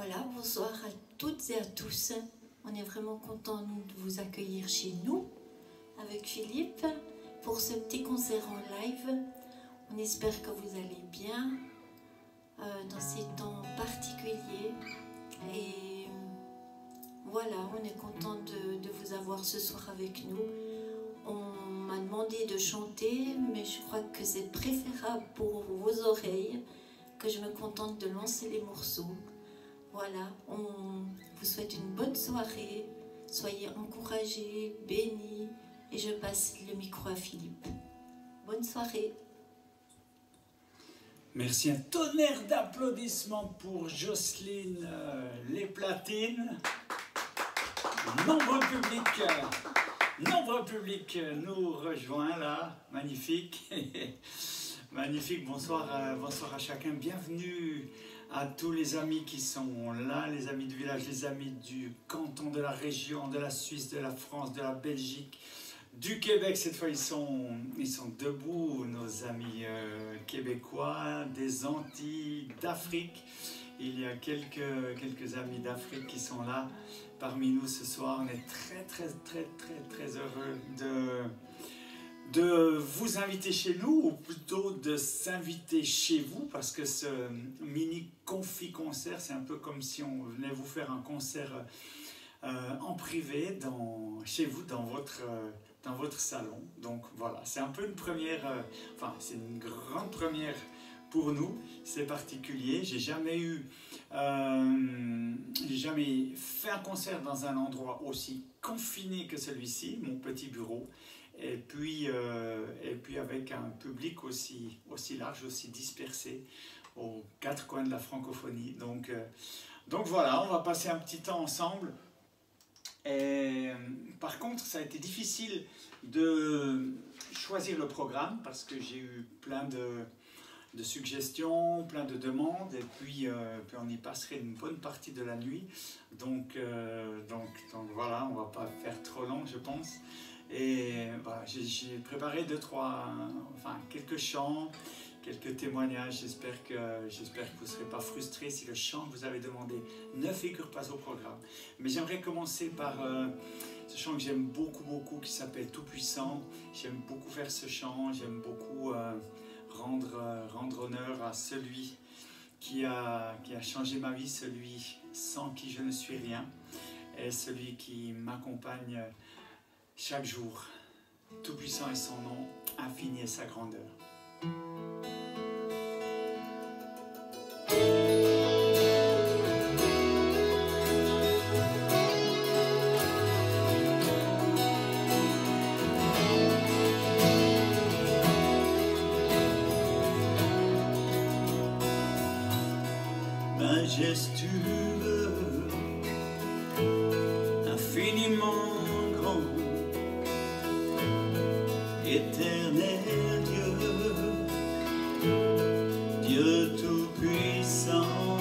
Voilà, bonsoir à toutes et à tous. On est vraiment contents de vous accueillir chez nous avec Philippe pour ce petit concert en live. On espère que vous allez bien dans ces temps particuliers. Et voilà, on est content de vous avoir ce soir avec nous. On m'a demandé de chanter, mais je crois que c'est préférable pour vos oreilles que je me contente de lancer les morceaux. Voilà, on vous souhaite une bonne soirée, soyez encouragés, bénis, et je passe le micro à Philippe. Bonne soirée. Merci, un tonnerre d'applaudissements pour Jocelyne Les Platines. Nombreux public nous rejoint là, magnifique. Magnifique, bonsoir à chacun, bienvenue à tous les amis qui sont là, les amis du village, les amis du canton, de la région, de la Suisse, de la France, de la Belgique, du Québec. Cette fois ils sont debout, nos amis québécois, des Antilles, d'Afrique. Il y a quelques amis d'Afrique qui sont là parmi nous ce soir. On est très heureux de vous inviter chez nous, ou plutôt de s'inviter chez vous, parce que ce mini confi-concert, c'est un peu comme si on venait vous faire un concert en privé, chez vous, dans votre salon. Donc voilà, c'est un peu une première, enfin c'est une grande première pour nous, c'est particulier. J'ai jamais fait un concert dans un endroit aussi confiné que celui-ci, mon petit bureau. Et puis avec un public aussi large, aussi dispersé aux quatre coins de la francophonie. Donc voilà, on va passer un petit temps ensemble. Et, par contre, ça a été difficile de choisir le programme parce que j'ai eu plein de suggestions, plein de demandes, et puis on y passerait une bonne partie de la nuit. Donc voilà, on ne va pas faire trop long, je pense. Et voilà, j'ai préparé quelques chants, quelques témoignages. J'espère que vous ne serez pas frustrés si le chant que vous avez demandé ne figure pas au programme. Mais j'aimerais commencer par ce chant que j'aime beaucoup, qui s'appelle Tout-Puissant. J'aime beaucoup faire ce chant, j'aime beaucoup rendre honneur à celui qui a changé ma vie, celui sans qui je ne suis rien, et celui qui m'accompagne chaque jour. Tout-puissant est son nom, infini est sa grandeur. Majestueux, infiniment grand, éternel Dieu tout-puissant,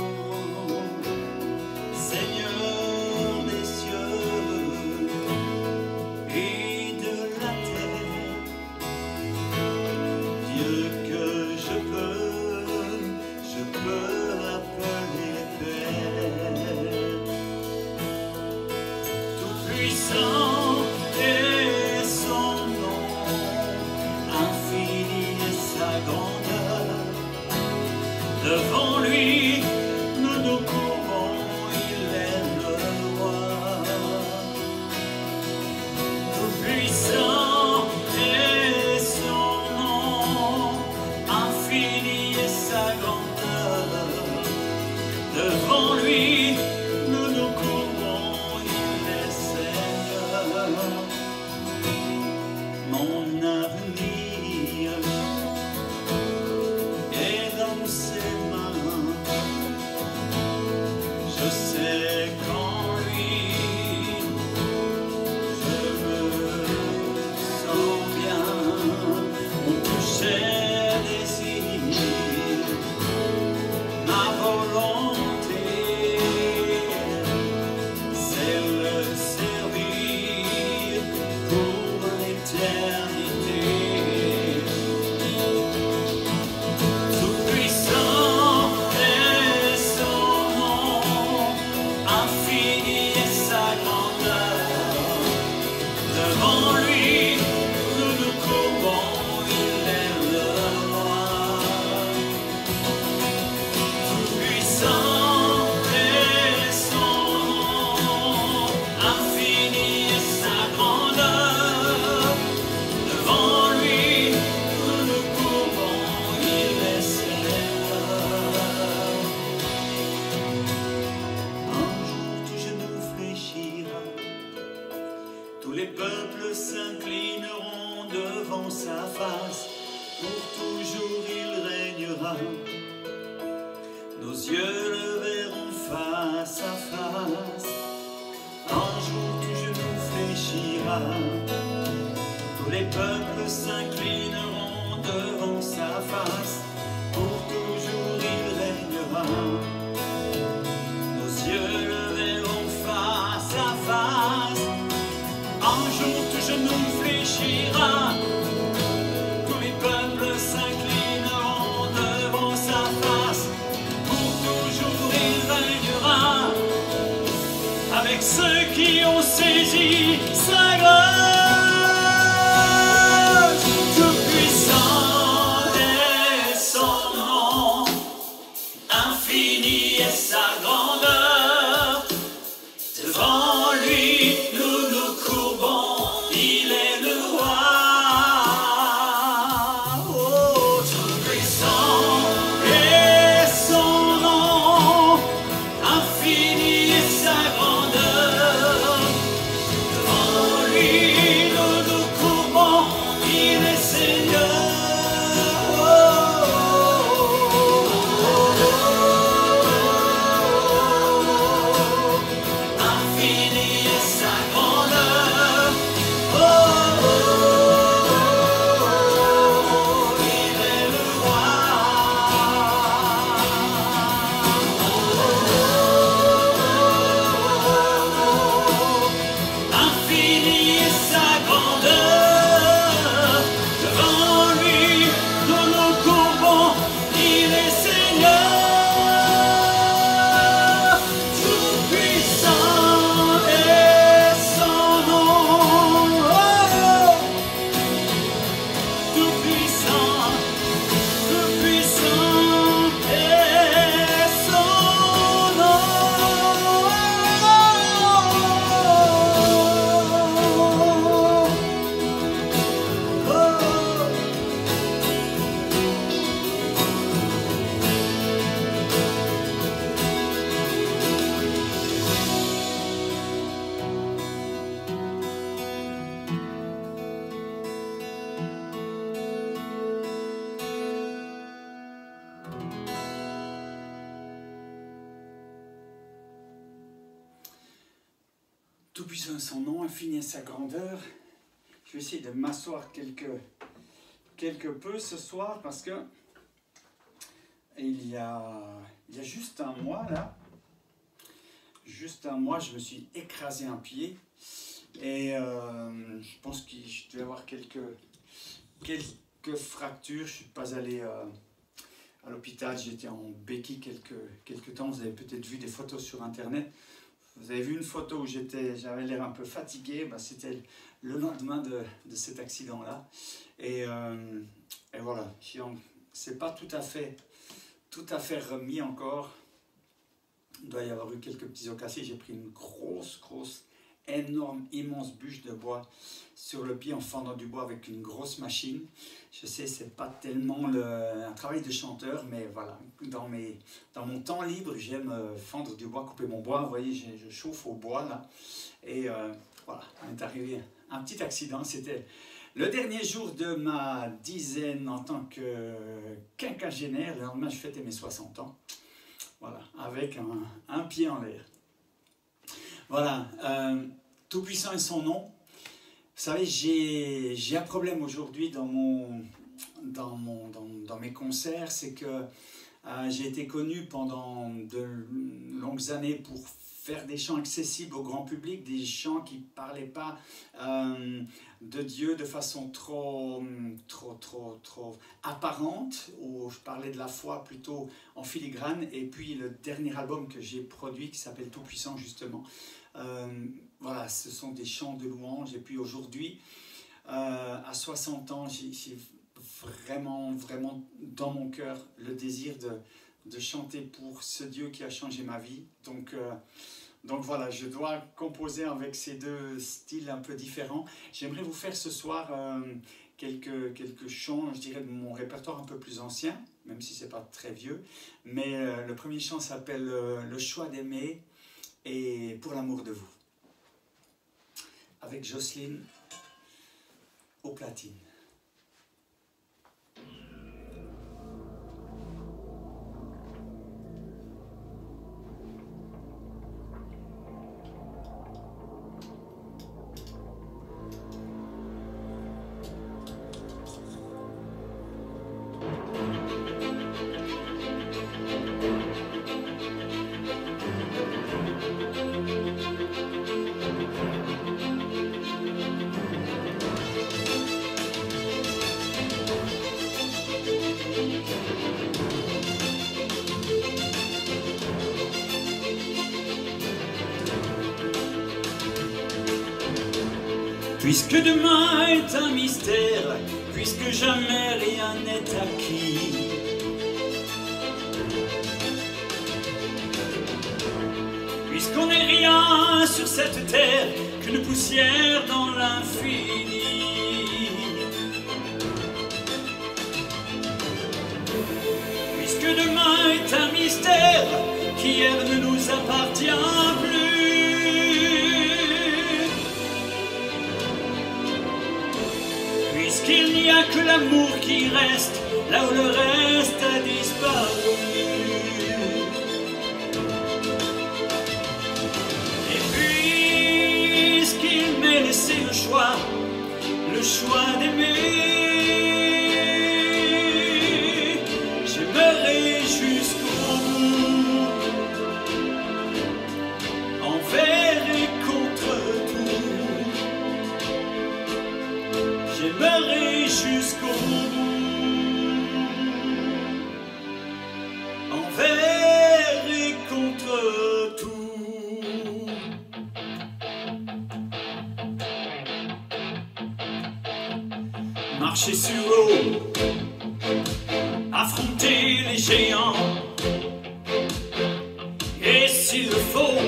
Seigneur des cieux et de la terre, Dieu que je peux appeler Père, tout-puissant est son nom, infini est sa grandeur. Devant lui, nous nous courbons, il est le roi. Tout-puissant est son nom, infini est sa grandeur. Devant lui, nous nous courbons, il est Seigneur. Mon avenir est dans ses mains. Je sais qu'en lui, je me sens bien. Mon plus cher désir, ma volonté Tout-puissant est son nom, infini est sa grandeur. Je vais essayer de m'asseoir quelque peu ce soir parce que il y a juste un mois là, je me suis écrasé un pied et je pense que je devais avoir quelques fractures. Je ne suis pas allé à l'hôpital, j'étais en béquille quelques temps. Vous avez peut-être vu des photos sur internet. Vous avez vu une photo où j'avais l'air un peu fatigué, bah, c'était le lendemain de cet accident-là. Et voilà, c'est pas tout à fait remis encore. Il doit y avoir eu quelques petits os cassés. J'ai pris une grosse, énorme, immense bûche de bois sur le pied en fendant du bois avec une grosse machine. Je sais, c'est pas tellement un travail de chanteur, mais voilà, dans mon temps libre, j'aime fendre du bois, couper mon bois. Vous voyez, je chauffe au bois là. Et voilà, il est arrivé un petit accident. C'était le dernier jour de ma dizaine en tant que quinquagénaire. Le lendemain, je fêtais mes 60 ans. Voilà, avec un pied en l'air. Voilà, tout-puissant est son nom. Vous savez, j'ai un problème aujourd'hui dans mes concerts, c'est que j'ai été connu pendant de longues années pour faire des chants accessibles au grand public, des chants qui ne parlaient pas de Dieu de façon trop apparente, où je parlais de la foi plutôt en filigrane. Et puis le dernier album que j'ai produit qui s'appelle Tout-puissant justement, voilà, ce sont des chants de louange. Et puis aujourd'hui, à 60 ans, j'ai vraiment dans mon cœur le désir chanter pour ce Dieu qui a changé ma vie. Donc voilà, je dois composer avec ces deux styles un peu différents. J'aimerais vous faire ce soir quelques chants, je dirais, de mon répertoire un peu plus ancien, même si ce n'est pas très vieux. Mais le premier chant s'appelle « Le choix d'aimer » et « Pour l'amour de vous » avec Jocelyne aux platines. Puisque demain est un mystère, puisque jamais rien n'est acquis, puisqu'on n'est rien sur cette terre qu'une poussière dans l'infini, puisque demain est un mystère qu'hier ne nous appartient plus, qu'il n'y a que l'amour qui reste là où le reste a disparu. Et puisqu'il m'est laissé le choix d'aimer, j'aimerai jusqu'au bout, envers et contre tout. J'aimerai jusqu'au bout, envers et contre tout. Marcher sur l'eau, affronter les géants, et s'il le faut,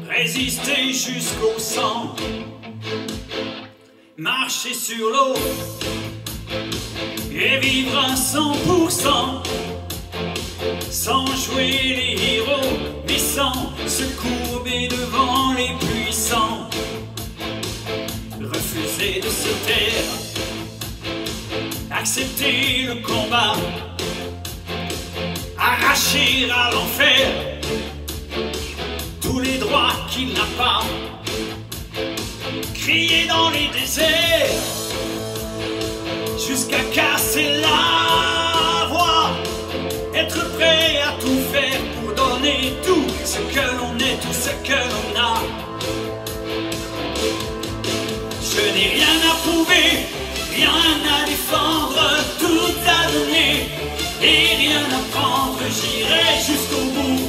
résister jusqu'au sang. Marcher sur l'eau et vivre à 100%, sans jouer les héros, mais sans se courber devant les puissants. Refuser de se taire, accepter le combat, arracher à l'enfer tous les droits qu'il n'a pas. Crier dans les déserts jusqu'à casser la voix, être prêt à tout faire pour donner tout ce que l'on est, tout ce que l'on a. Je n'ai rien à prouver, rien à défendre, tout à donner et rien à prendre. J'irai jusqu'au bout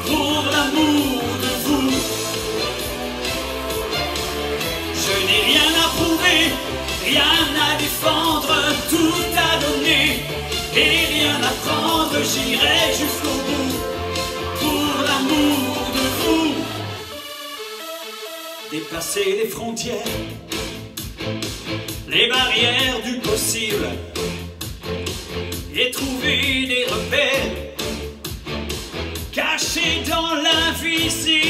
pour l'amour de vous. Je n'ai rien à prouver, rien à défendre, tout à donner et rien à prendre. J'irai jusqu'au bout pour l'amour de vous. Dépasser les frontières, les barrières du possible et trouver des repères cachés dans l'invisible.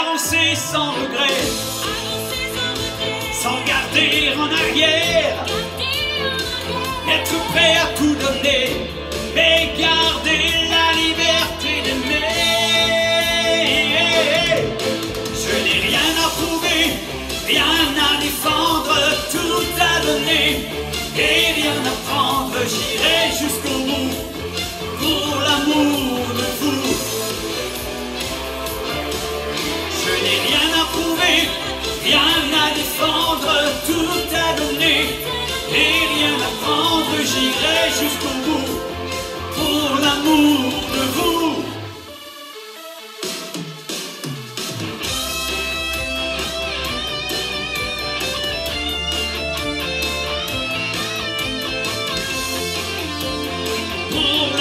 Avancer sans regret, sans garder en arrière, être prêt à tout donner et garder la liberté d'aimer. Je n'ai rien à prouver, rien à défendre, tout à donner et rien à prendre. J'irai jusqu'au bout pour l'amour de vous. Je n'ai rien à prouver, rien à défendre, tout à donner et rien à prendre. J'irai jusqu'au bout pour l'amour de vous.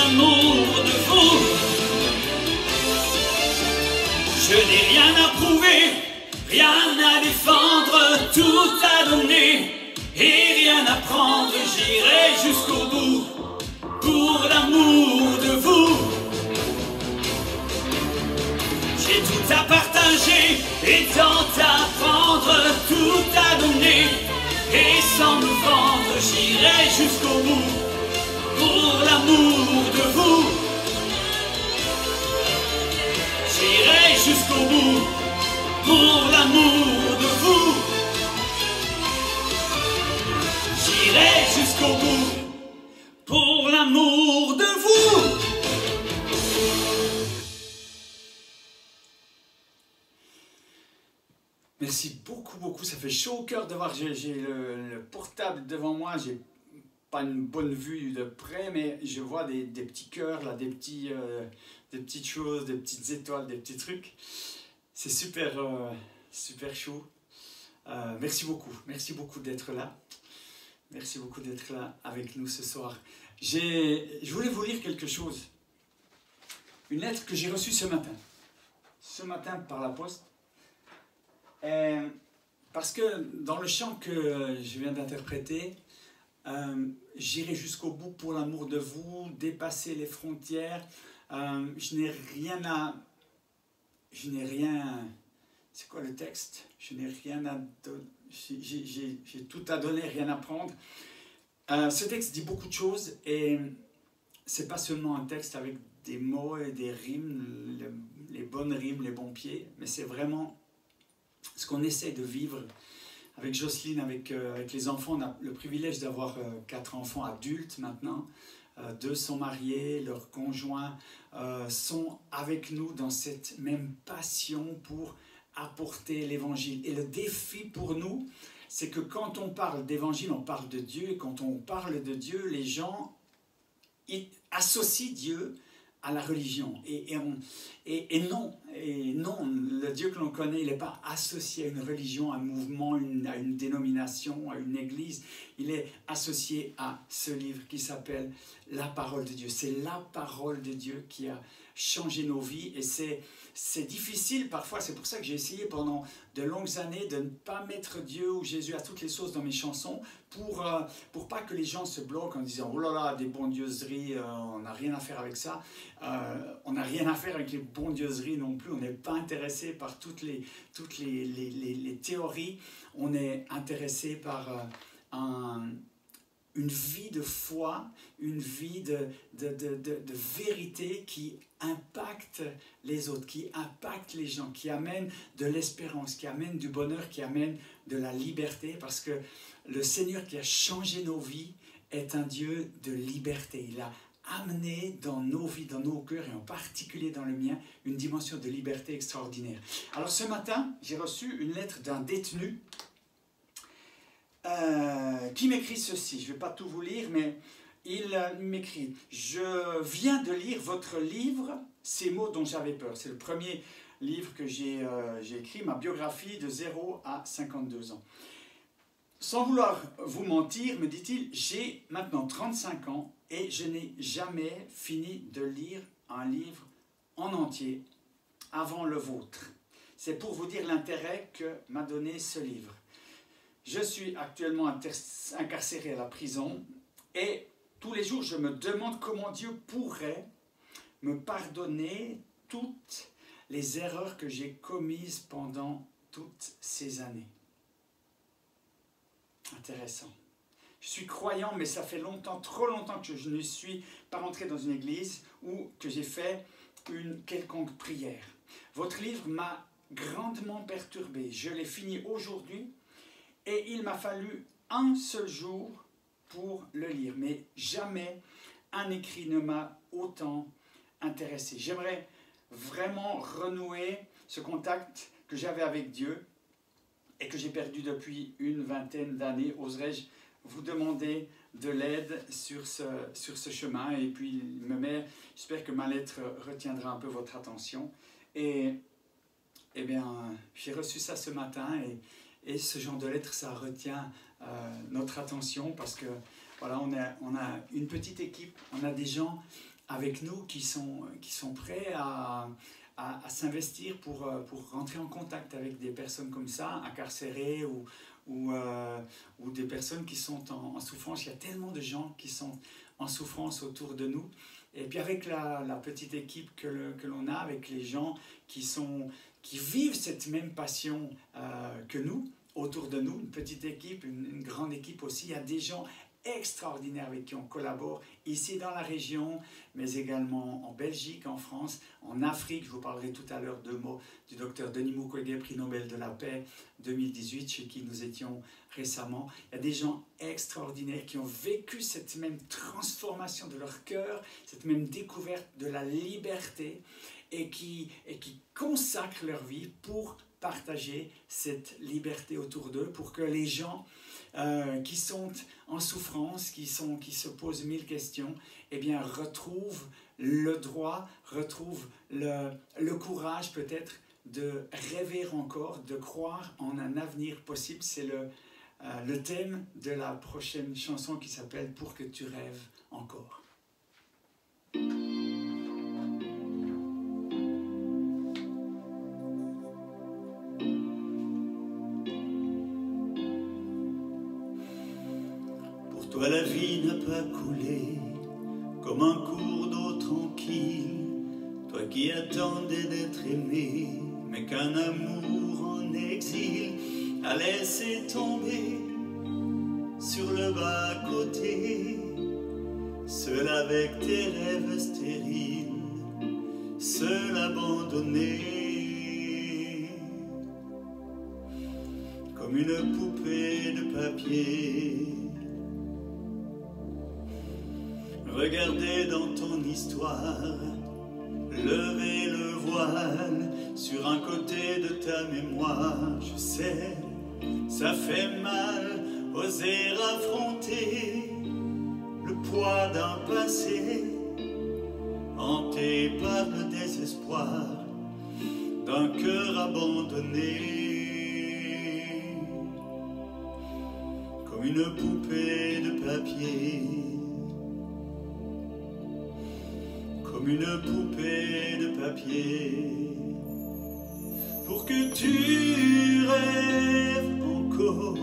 l'amour de vous. Je n'ai rien à prouver, rien à défendre, tout à donner et rien à prendre. J'irai jusqu'au bout pour l'amour de vous. J'ai tout à partager et tant à prendre, tout à donner et sans me vendre. J'irai jusqu'au bout pour l'amour de vous. J'irai jusqu'au bout pour l'amour de vous. J'irai jusqu'au bout pour l'amour de vous. Merci beaucoup, beaucoup. Ça fait chaud au cœur de voir. J'ai le portable devant moi. J'ai pas une bonne vue de près, mais je vois des petits cœurs, là, des petites choses, des petites étoiles, des petits trucs. C'est super, super chaud. Merci beaucoup d'être là. Merci beaucoup d'être là avec nous ce soir. Je voulais vous lire quelque chose. Une lettre que j'ai reçue ce matin par la poste. Parce que dans le chant que je viens d'interpréter, j'irai jusqu'au bout pour l'amour de vous, dépasser les frontières. Je n'ai rien. C'est quoi le texte? Je n'ai rien à donner. J'ai tout à donner, rien à prendre. Ce texte dit beaucoup de choses et c'est pas seulement un texte avec des mots et des rimes, les bonnes rimes, les bons pieds, mais c'est vraiment ce qu'on essaie de vivre avec Jocelyne, avec les enfants. On a le privilège d'avoir 4 enfants adultes maintenant. 2 sont mariés, leurs conjoints sont avec nous dans cette même passion pour apporter l'évangile. Et le défi pour nous, c'est que quand on parle d'évangile, on parle de Dieu. Et quand on parle de Dieu, les gens associent Dieu à la religion. Et non, le Dieu que l'on connaît, il n'est pas associé à une religion, à un mouvement, à une dénomination, à une église. Il est associé à ce livre qui s'appelle La Parole de Dieu. C'est la parole de Dieu qui a changé nos vies et c'est difficile parfois. C'est pour ça que j'ai essayé pendant de longues années de ne pas mettre Dieu ou Jésus à toutes les sauces dans mes chansons pour pas que les gens se bloquent en disant « Oh là là, des bondieuseries, on n'a rien à faire avec ça. On n'a rien à faire avec les bondieuseries non plus. On n'est pas intéressé par toutes les théories. On est intéressé par une vie de foi, une vie de vérité qui impacte les autres, qui impacte les gens, qui amène de l'espérance, qui amène du bonheur, qui amène de la liberté, parce que le Seigneur qui a changé nos vies est un Dieu de liberté. Il a amené dans nos vies, dans nos cœurs, et en particulier dans le mien, une dimension de liberté extraordinaire. Alors ce matin, j'ai reçu une lettre d'un détenu qui m'écrit ceci. Je ne vais pas tout vous lire, mais il m'écrit « Je viens de lire votre livre, Ces mots dont j'avais peur ». C'est le premier livre que j'ai écrit, ma biographie de 0 à 52 ans. Sans vouloir vous mentir, me dit-il, j'ai maintenant 35 ans et je n'ai jamais fini de lire un livre en entier avant le vôtre. C'est pour vous dire l'intérêt que m'a donné ce livre. Je suis actuellement incarcéré à la prison et tous les jours je me demande comment Dieu pourrait me pardonner toutes les erreurs que j'ai commises pendant toutes ces années. Intéressant. Je suis croyant, mais ça fait longtemps, trop longtemps que je ne suis pas rentré dans une église ou que j'ai fait une quelconque prière. Votre livre m'a grandement perturbé. Je l'ai fini aujourd'hui et il m'a fallu un seul jour pour le lire. Mais jamais un écrit ne m'a autant intéressé. J'aimerais vraiment renouer ce contact que j'avais avec Dieu et que j'ai perdu depuis une vingtaine d'années. Oserais-je vous demander de l'aide sur ce chemin? Et puis, j'espère que ma lettre retiendra un peu votre attention. Et eh bien, j'ai reçu ça ce matin et ce genre de lettre, ça retient notre attention parce que voilà, on a une petite équipe, on a des gens avec nous, qui sont prêts à s'investir pour rentrer en contact avec des personnes comme ça, incarcérées ou des personnes qui sont en souffrance. Il y a tellement de gens qui sont en souffrance autour de nous. Et puis avec la petite équipe que l'on a, avec les gens qui vivent cette même passion que nous, autour de nous, une petite équipe, une grande équipe aussi, il y a des gens extraordinaires avec qui on collabore ici dans la région, mais également en Belgique, en France, en Afrique. Je vous parlerai tout à l'heure du docteur Denis Mukwege, prix Nobel de la paix 2018, chez qui nous étions récemment. Il y a des gens extraordinaires qui ont vécu cette même transformation de leur cœur, cette même découverte de la liberté et qui consacrent leur vie pour partager cette liberté autour d'eux, pour que les gens qui sont en souffrance, qui se posent 1000 questions, eh bien retrouvent le droit, retrouvent le courage peut-être de rêver encore, de croire en un avenir possible. C'est le thème de la prochaine chanson qui s'appelle « Pour que tu rêves encore ». Toi la vie n'a pas coulé comme un cours d'eau tranquille, toi qui attendais d'être aimé, mais qu'un amour en exil a laissé tomber sur le bas-côté, seul avec tes rêves stériles, seul abandonné, comme une poupée de papier. Regardez dans ton histoire, lever le voile sur un côté de ta mémoire. Je sais, ça fait mal, oser affronter le poids d'un passé hanté par le désespoir d'un cœur abandonné, comme une poupée de papier. Comme une poupée de papier, pour que tu rêves encore,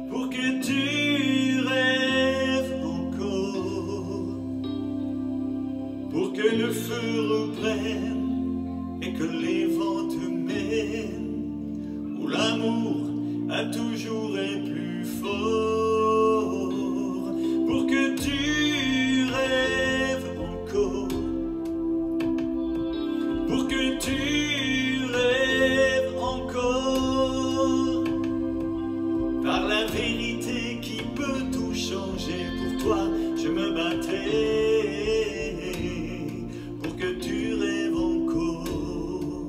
pour que tu rêves encore, pour que le feu reprenne et que les vents te mènent, où l'amour a toujours été plus fort, pour que tu pour que tu rêves encore, par la vérité qui peut tout changer. Pour toi je me battrai, pour que tu rêves encore,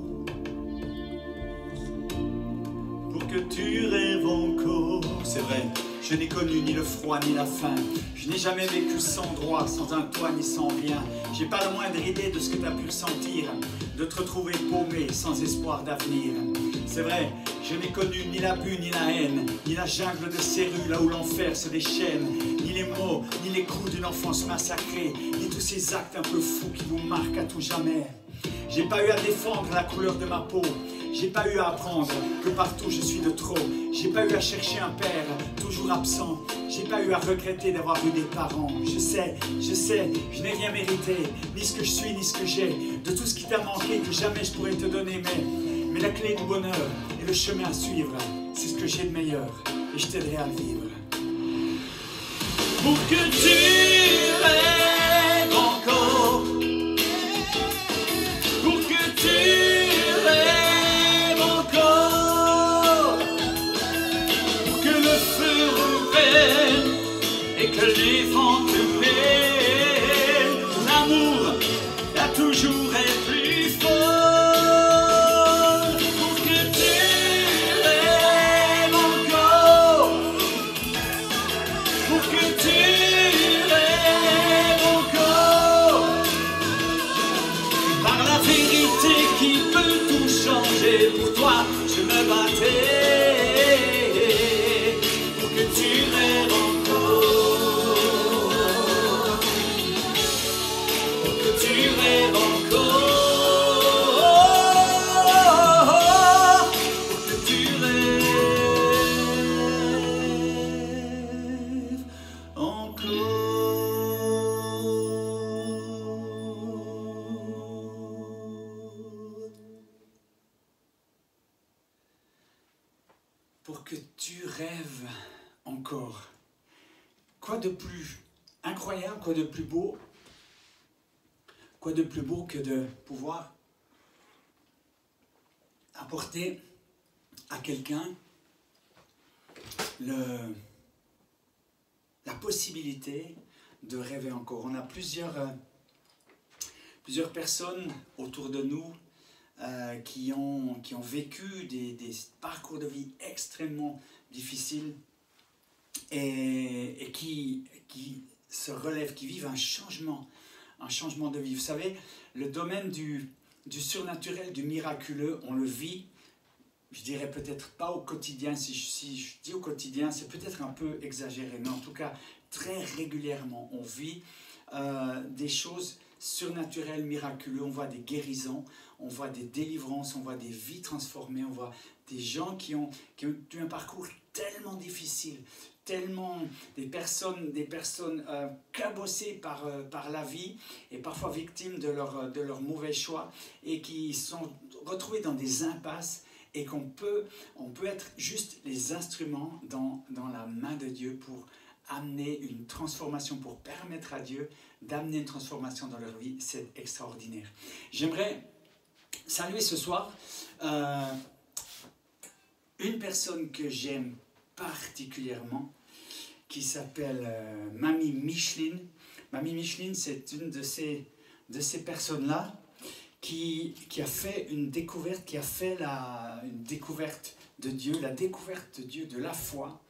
pour que tu rêves encore. C'est vrai, je n'ai connu ni le froid ni la faim. Je n'ai jamais vécu sans droit, sans un toit ni sans rien. J'ai pas la moindre idée de ce que tu as pu ressentir, de te retrouver paumé, sans espoir d'avenir. C'est vrai, je n'ai connu ni la bulle ni la haine, ni la jungle de serrues là où l'enfer se déchaîne, ni les mots, ni les coups d'une enfance massacrée, ni tous ces actes un peu fous qui vous marquent à tout jamais. J'ai pas eu à défendre la couleur de ma peau, j'ai pas eu à apprendre que partout je suis de trop. J'ai pas eu à chercher un père toujours absent. J'ai pas eu à regretter d'avoir eu des parents. Je sais, je n'ai rien mérité, ni ce que je suis, ni ce que j'ai, de tout ce qui t'a manqué, que jamais je pourrais te donner. Mais la clé du bonheur et le chemin à suivre, c'est ce que j'ai de meilleur, et je t'aiderai à le vivre. Pour que tu rêves encore, pour que tu rêves encore, pour que le feu revienne et que les vents te mènent, l'amour a toujours été plus fort. Pour que tu rêves encore, pour que tu rêves encore, par la vérité qui peut tout changer. Pour toi je me battrai, pour que tu rêves encore, que tu rêves encore. Quoi de plus incroyable, quoi de plus beau que de pouvoir apporter à quelqu'un la possibilité de rêver encore. On a plusieurs personnes autour de nous qui ont vécu des parcours de vie extrêmement difficiles et qui se relèvent, qui vivent un changement de vie. Vous savez, le domaine du surnaturel, du miraculeux, on le vit, je dirais peut-être pas au quotidien. Si je dis au quotidien, c'est peut-être un peu exagéré, mais en tout cas, très régulièrement, on vit des choses surnaturelles, miraculeuses. On voit des guérisons, on voit des délivrances, on voit des vies transformées, on voit des gens qui ont eu un parcours tellement difficile, tellement des personnes cabossées par la vie et parfois victimes de leur mauvais choix et qui sont retrouvées dans des impasses et on peut être juste les instruments dans la main de Dieu pour amener une transformation, pour permettre à Dieu d'amener une transformation dans leur vie. C'est extraordinaire. J'aimerais saluer ce soir une personne que j'aime particulièrement, qui s'appelle Mamie Micheline. Mamie Micheline, c'est une de ces personnes-là qui a fait une découverte, une découverte de Dieu, la découverte de Dieu, de la foi,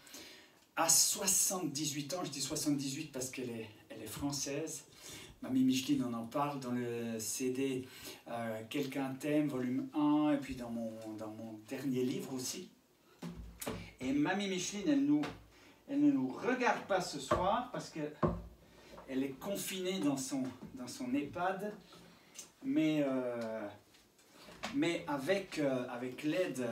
à 78 ans. Je dis 78 parce qu'elle est française. Mamie Micheline, on en parle dans le CD Quelqu'un t'aime, volume 1, et puis dans mon dernier livre aussi. Et Mamie Micheline, elle ne nous regarde pas ce soir parce qu'elle est confinée dans son EHPAD, mais avec l'aide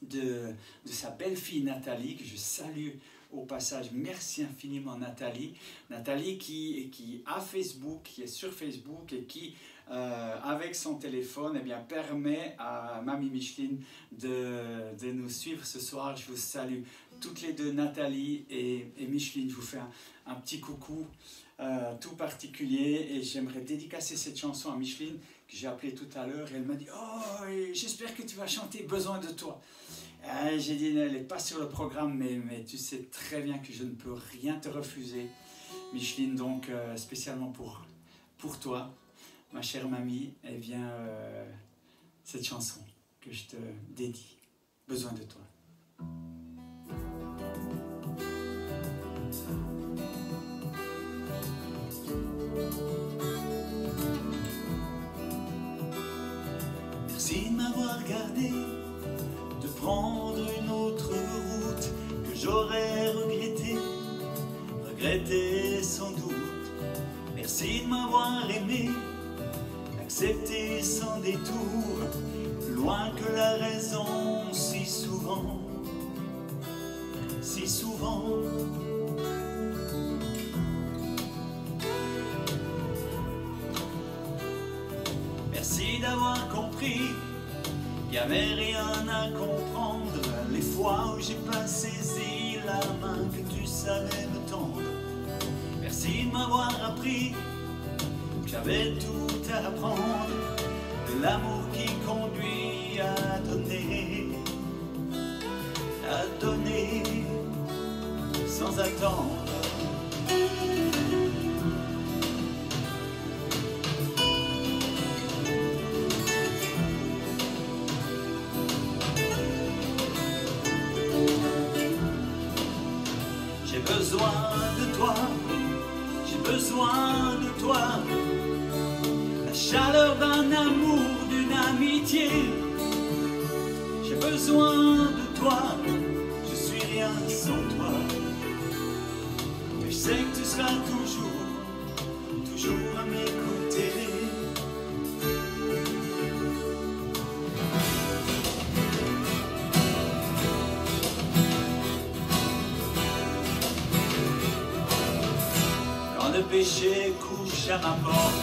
de sa belle-fille Nathalie, que je salue au passage. Merci infiniment Nathalie. Nathalie qui a Facebook, qui est sur Facebook et qui, avec son téléphone, eh bien, permet à Mamie Micheline de nous suivre ce soir. Je vous salue toutes les deux, Nathalie et Micheline. Je vous fais un petit coucou tout particulier et j'aimerais dédicacer cette chanson à Micheline que j'ai appelée tout à l'heure et elle m'a dit « Oh, j'espère que tu vas chanter Besoin de toi ». J'ai dit, elle n'est pas sur le programme, mais tu sais très bien que je ne peux rien te refuser. Micheline, donc, spécialement pour toi, ma chère mamie, eh bien, cette chanson que je te dédie, Besoin de toi. Merci de m'avoir gardé, de prendre une autre route que j'aurais regretté sans doute. Merci de m'avoir aimé, accepté sans détour, plus loin que la raison, si souvent, si souvent. Merci d'avoir compris qu'il n'y avait rien à comprendre, les fois où j'ai pas saisi la main que tu savais me tendre. Merci de m'avoir appris que j'avais tout à apprendre, de l'amour qui conduit à donner sans attendre. J'ai besoin de toi, j'ai besoin de toi, la chaleur d'un amour, d'une amitié. J'ai besoin de toi, je suis rien sans toi. Mais je sais que tu seras toujours à m'écouter. Le péché couche à ma porte,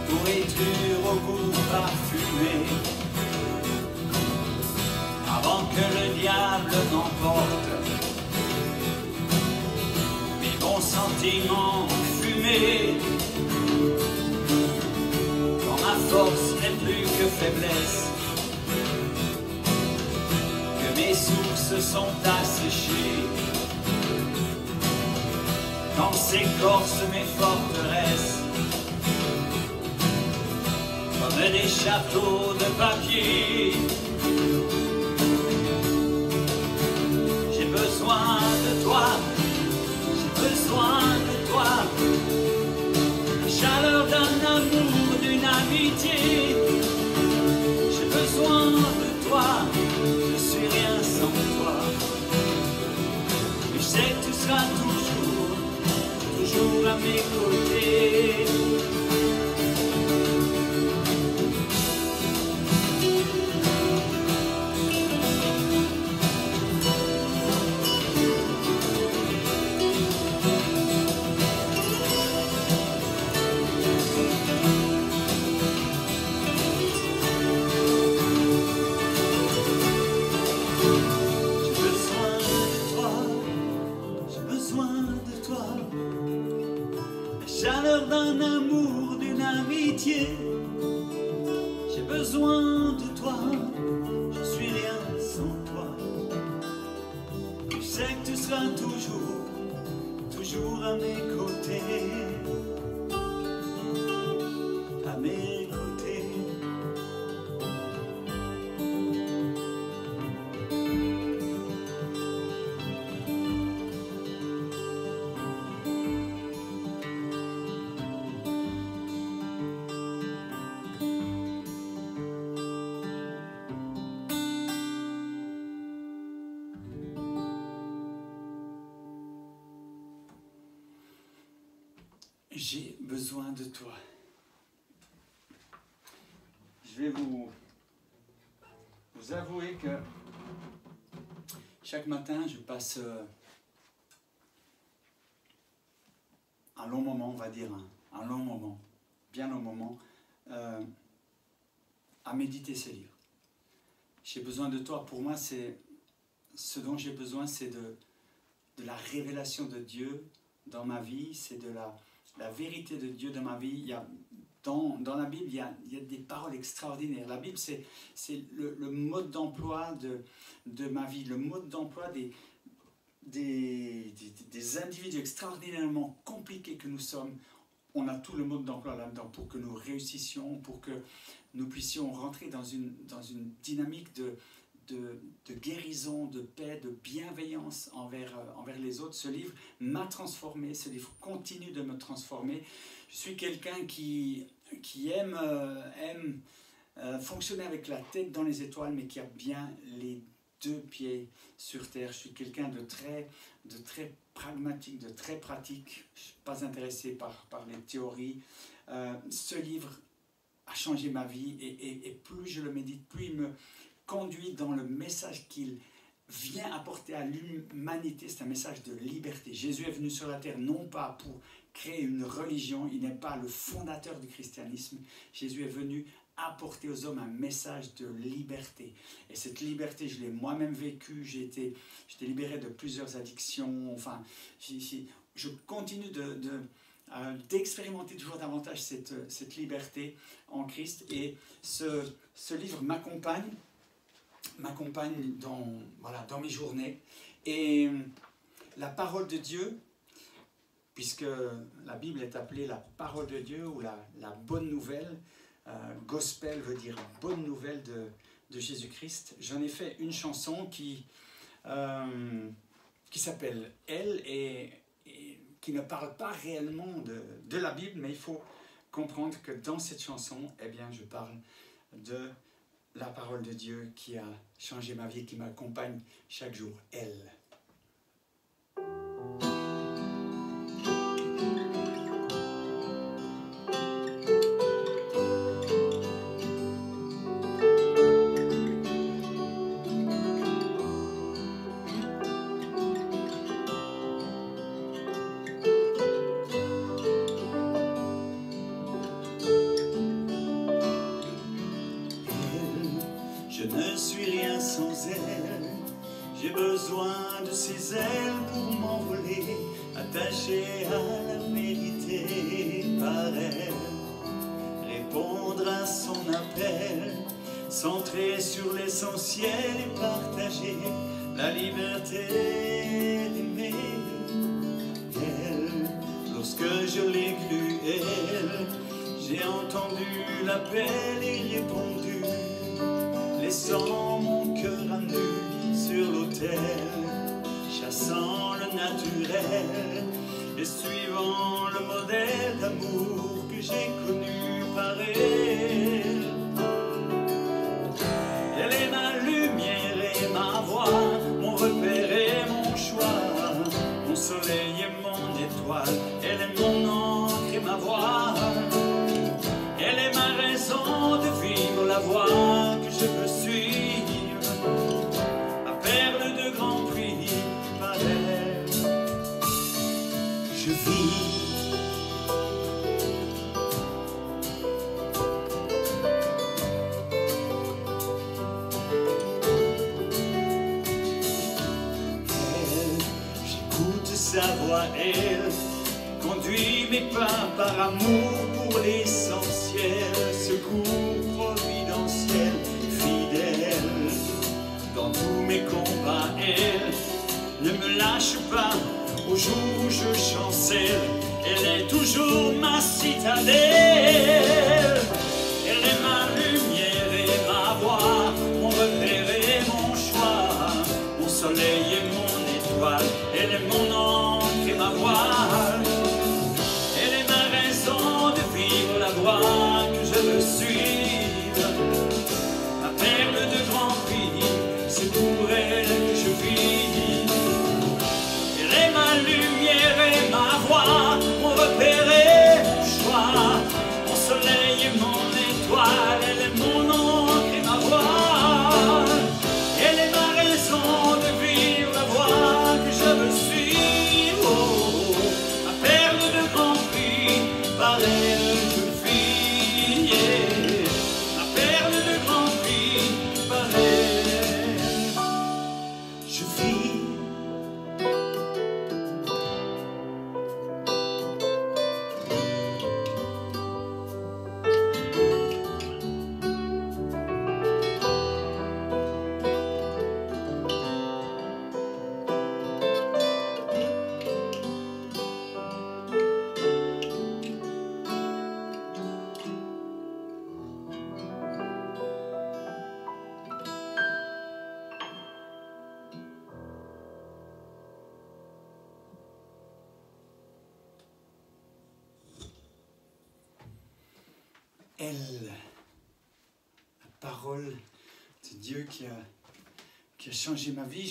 pourriture au goût parfumé. que le diable m'emporte, mes bons sentiments fumés, quand ma force n'est plus que faiblesse, que mes sources sont asséchées, quand s'écorcent mes forteresses, comme des châteaux de papier. J'ai besoin de toi, j'ai besoin de toi, la chaleur d'un amour, d'une amitié. J'ai besoin de toi, je suis rien sans toi. Je sais que tu seras toujours à mes côtés. D'un amour, d'une amitié, j'ai besoin de toi, je suis rien sans toi. Je sais que tu seras toujours à mes côtés, à mes côtés. J'ai besoin de toi. Je vais vous avouer que chaque matin, je passe un long moment, on va dire, un long moment, bien long moment, à méditer ces livres. J'ai besoin de toi. Pour moi, c'est ce dont j'ai besoin, c'est de la révélation de Dieu dans ma vie, c'est de la vérité de Dieu dans ma vie. Dans la Bible, il y a des paroles extraordinaires. La Bible, c'est le mode d'emploi de ma vie, le mode d'emploi des individus extraordinairement compliqués que nous sommes. On a tout le mode d'emploi là-dedans pour que nous réussissions, pour que nous puissions rentrer dans une dynamique de guérison, de paix, de bienveillance envers les autres. Ce livre m'a transformé, ce livre continue de me transformer. Je suis quelqu'un qui aime fonctionner avec la tête dans les étoiles, mais qui a bien les deux pieds sur terre. Je suis quelqu'un de très pragmatique, de très pratique. Je ne suis pas intéressé par les théories. Ce livre a changé ma vie et plus je le médite, plus il me conduit dans le message qu'il vient apporter à l'humanité. C'est un message de liberté. Jésus est venu sur la terre non pas pour créer une religion, il n'est pas le fondateur du christianisme. Jésus est venu apporter aux hommes un message de liberté. Et cette liberté, je l'ai moi-même vécue. J'étais libéré de plusieurs addictions. Enfin, je continue d'expérimenter toujours davantage cette liberté en Christ. Et ce livre m'accompagne dans mes journées. Et la parole de Dieu, puisque la Bible est appelée la parole de Dieu ou la bonne nouvelle, gospel veut dire bonne nouvelle de Jésus-Christ, j'en ai fait une chanson qui s'appelle « Elle » et qui ne parle pas réellement de la Bible, mais il faut comprendre que dans cette chanson, eh bien, je parle de la parole de Dieu qui a changé ma vie, qui m'accompagne chaque jour. Elle. Je ne suis rien sans elle. J'ai besoin de ses ailes pour m'envoler, attaché à la vérité par elle. Répondre à son appel, centré sur l'essentiel et partager la liberté d'aimer. Elle, lorsque je l'ai crue, elle, j'ai entendu l'appel et répondu, laissant mon cœur à nu sur l'autel, chassant le naturel et suivant le modèle d'amour que j'ai connu par elle. Elle est ma lumière et ma voix, mon repère et mon choix, mon soleil et mon étoile. Elle est mon encre et ma voix, elle est ma raison de vivre, la voie que je veux suivre, la perle de grand prix par elle. Je vis. Sa voix, elle conduit mes pas par amour pour l'essentiel, secours providentiel, fidèle dans tous mes combats. Elle ne me lâche pas au jour où je chancelle, elle est toujours ma citadelle. Elle est ma lumière et ma voix, mon repère et mon choix, mon soleil et mon étoile. Elle est mon encre et ma voile, elle est ma raison de vivre, la voie que je veux suivre, ma perle de grand prix, c'est pour elle que je vis. Elle est ma lumière et ma voix, mon repère et mon choix, mon soleil et mon étoile. Elle est mon encre et ma voile, elle est ma raison de vivre, la voie que je veux suivre, oh, ma perle de grand prix, par elle je vis, yeah. Ma perle de grand prix, par elle je vis. Elle, la parole de Dieu qui a changé ma vie.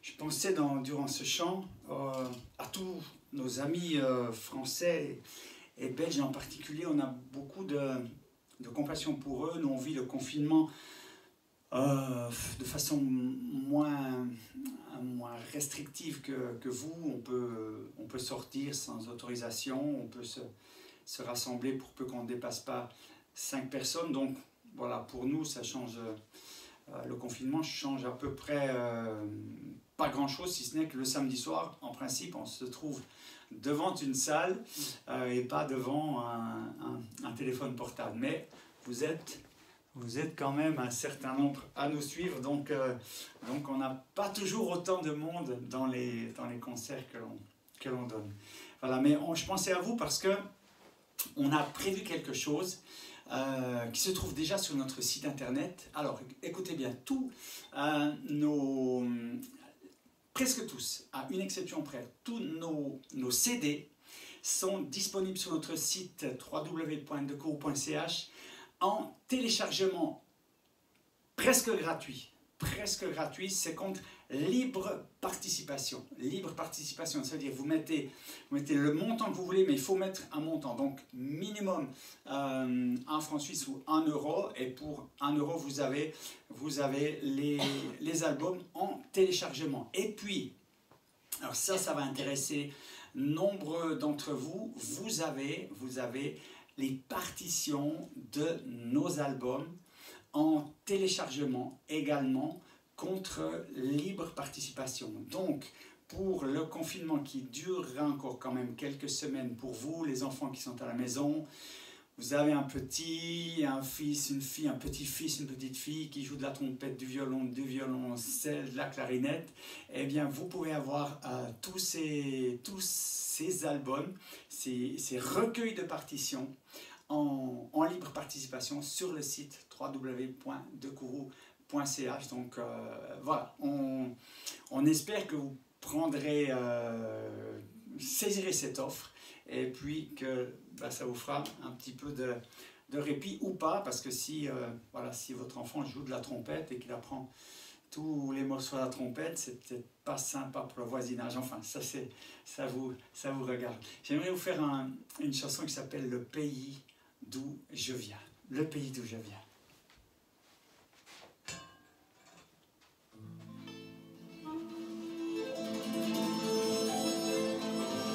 Je pensais durant ce chant à tous nos amis français et belges en particulier. On a beaucoup de compassion pour eux. Nous, on vit le confinement de façon moins restrictive que vous. On peut sortir sans autorisation, on peut se rassembler pour peu qu'on ne dépasse pas 5 personnes. Donc voilà, pour nous, ça change, le confinement change à peu près pas grand chose, si ce n'est que le samedi soir, en principe, on se trouve devant une salle et pas devant un téléphone portable. Mais vous êtes quand même un certain nombre à nous suivre, donc on n'a pas toujours autant de monde dans les concerts que l'on donne. Voilà, mais je pensais à vous parce que on a prévu quelque chose qui se trouve déjà sur notre site internet. Alors, écoutez bien, presque tous, à une exception près, tous nos CD sont disponibles sur notre site www.decour.ch en téléchargement presque gratuit. C'est contre libre participation. Libre participation, c'est-à-dire vous mettez le montant que vous voulez, mais il faut mettre un montant. Donc minimum 1 franc suisse ou 1 euro. Et pour 1 euro, vous avez les albums en téléchargement. Et puis, alors ça va intéresser nombreux d'entre vous. Vous avez les partitions de nos albums en téléchargement également contre libre participation. Donc, pour le confinement qui durera encore quand même quelques semaines pour vous, les enfants qui sont à la maison, vous avez un petit, un fils, une fille, un petit-fils, une petite-fille qui joue de la trompette, du violoncelle, de la clarinette, eh bien vous pouvez avoir tous ces albums, ces recueils de partitions en libre participation sur le site www.dekourou.ch. Donc voilà, on espère que vous prendrez, saisirez cette offre et puis que ça vous fera un petit peu de répit ou pas, parce que si, voilà, si votre enfant joue de la trompette et qu'il apprend tous les morceaux de la trompette, c'est peut-être pas sympa pour le voisinage. Enfin, ça vous regarde. J'aimerais vous faire une chanson qui s'appelle « Le pays d'où je viens ». Le pays d'où je viens.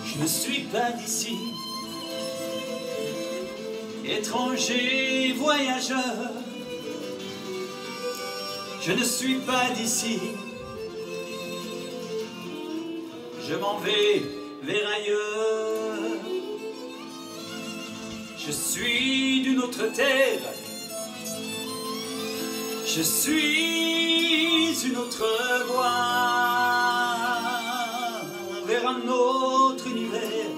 Je ne suis pas d'ici, étranger, voyageur. Je ne suis pas d'ici, je m'en vais vers ailleurs. Je suis d'une autre terre, je suis une autre voie, vers un autre univers,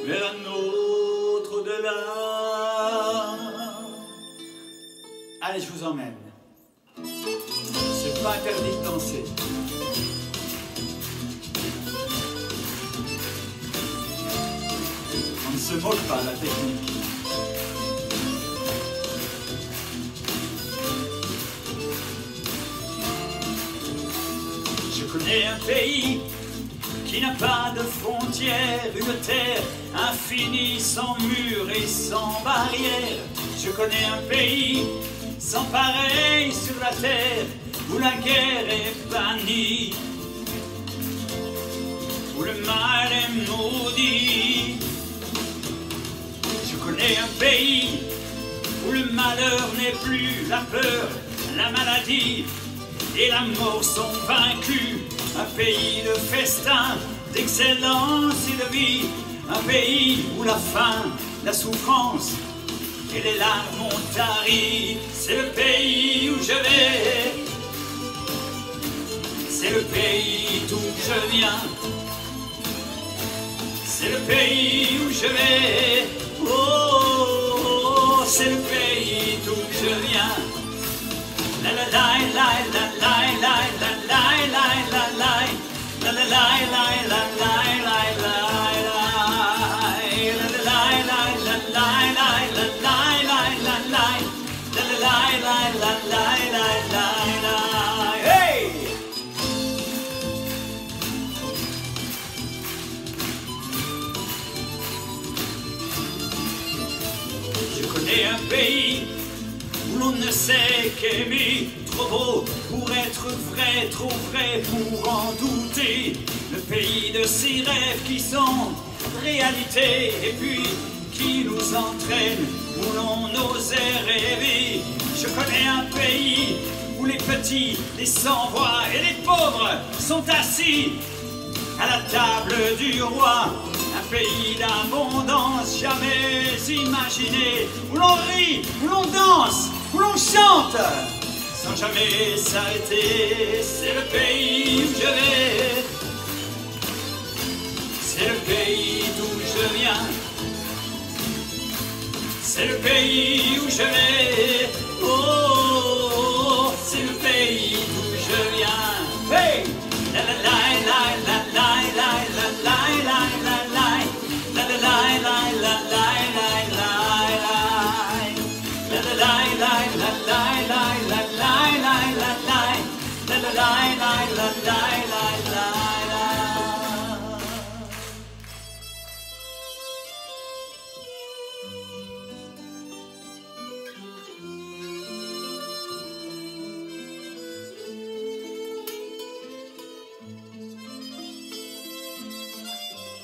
vers un autre au-delà. Allez, je vous emmène. C'est pas interdit de danser. On ne se moque pas, la technique. Je connais un pays qui n'a pas de frontières, une terre infinie sans murs et sans barrières. Je connais un pays sans pareil sur la terre, où la guerre est bannie, où le mal est maudit. Je connais un pays où le malheur n'est plus, la peur, la maladie et la mort sont vaincus. Un pays de festin, d'excellence et de vie. Un pays où la faim, la souffrance et les larmes ont tari. C'est le pays où je vais, c'est le pays d'où je viens, c'est le pays où je vais. Oh, c'est le pays d'où je viens. La la la la la la la la la la la la la la la la Je connais un pays où l'on ne sait qu'aimer, trop beau pour être vrai, trop vrai pour en douter. Le pays de ces rêves qui sont réalité et puis qui nous entraînent où l'on osait rêver. Je connais un pays où les petits, les sans-voix et les pauvres sont assis à la table du roi. Un pays d'abondance jamais imaginé, où l'on rit, où l'on danse, où l'on chante sans jamais s'arrêter. C'est le pays où je vais, c'est le pays d'où je viens, c'est le pays où je vais. Oh, c'est le pays d'où je viens. Hey! La la la la la la la la la la la la la la la la la la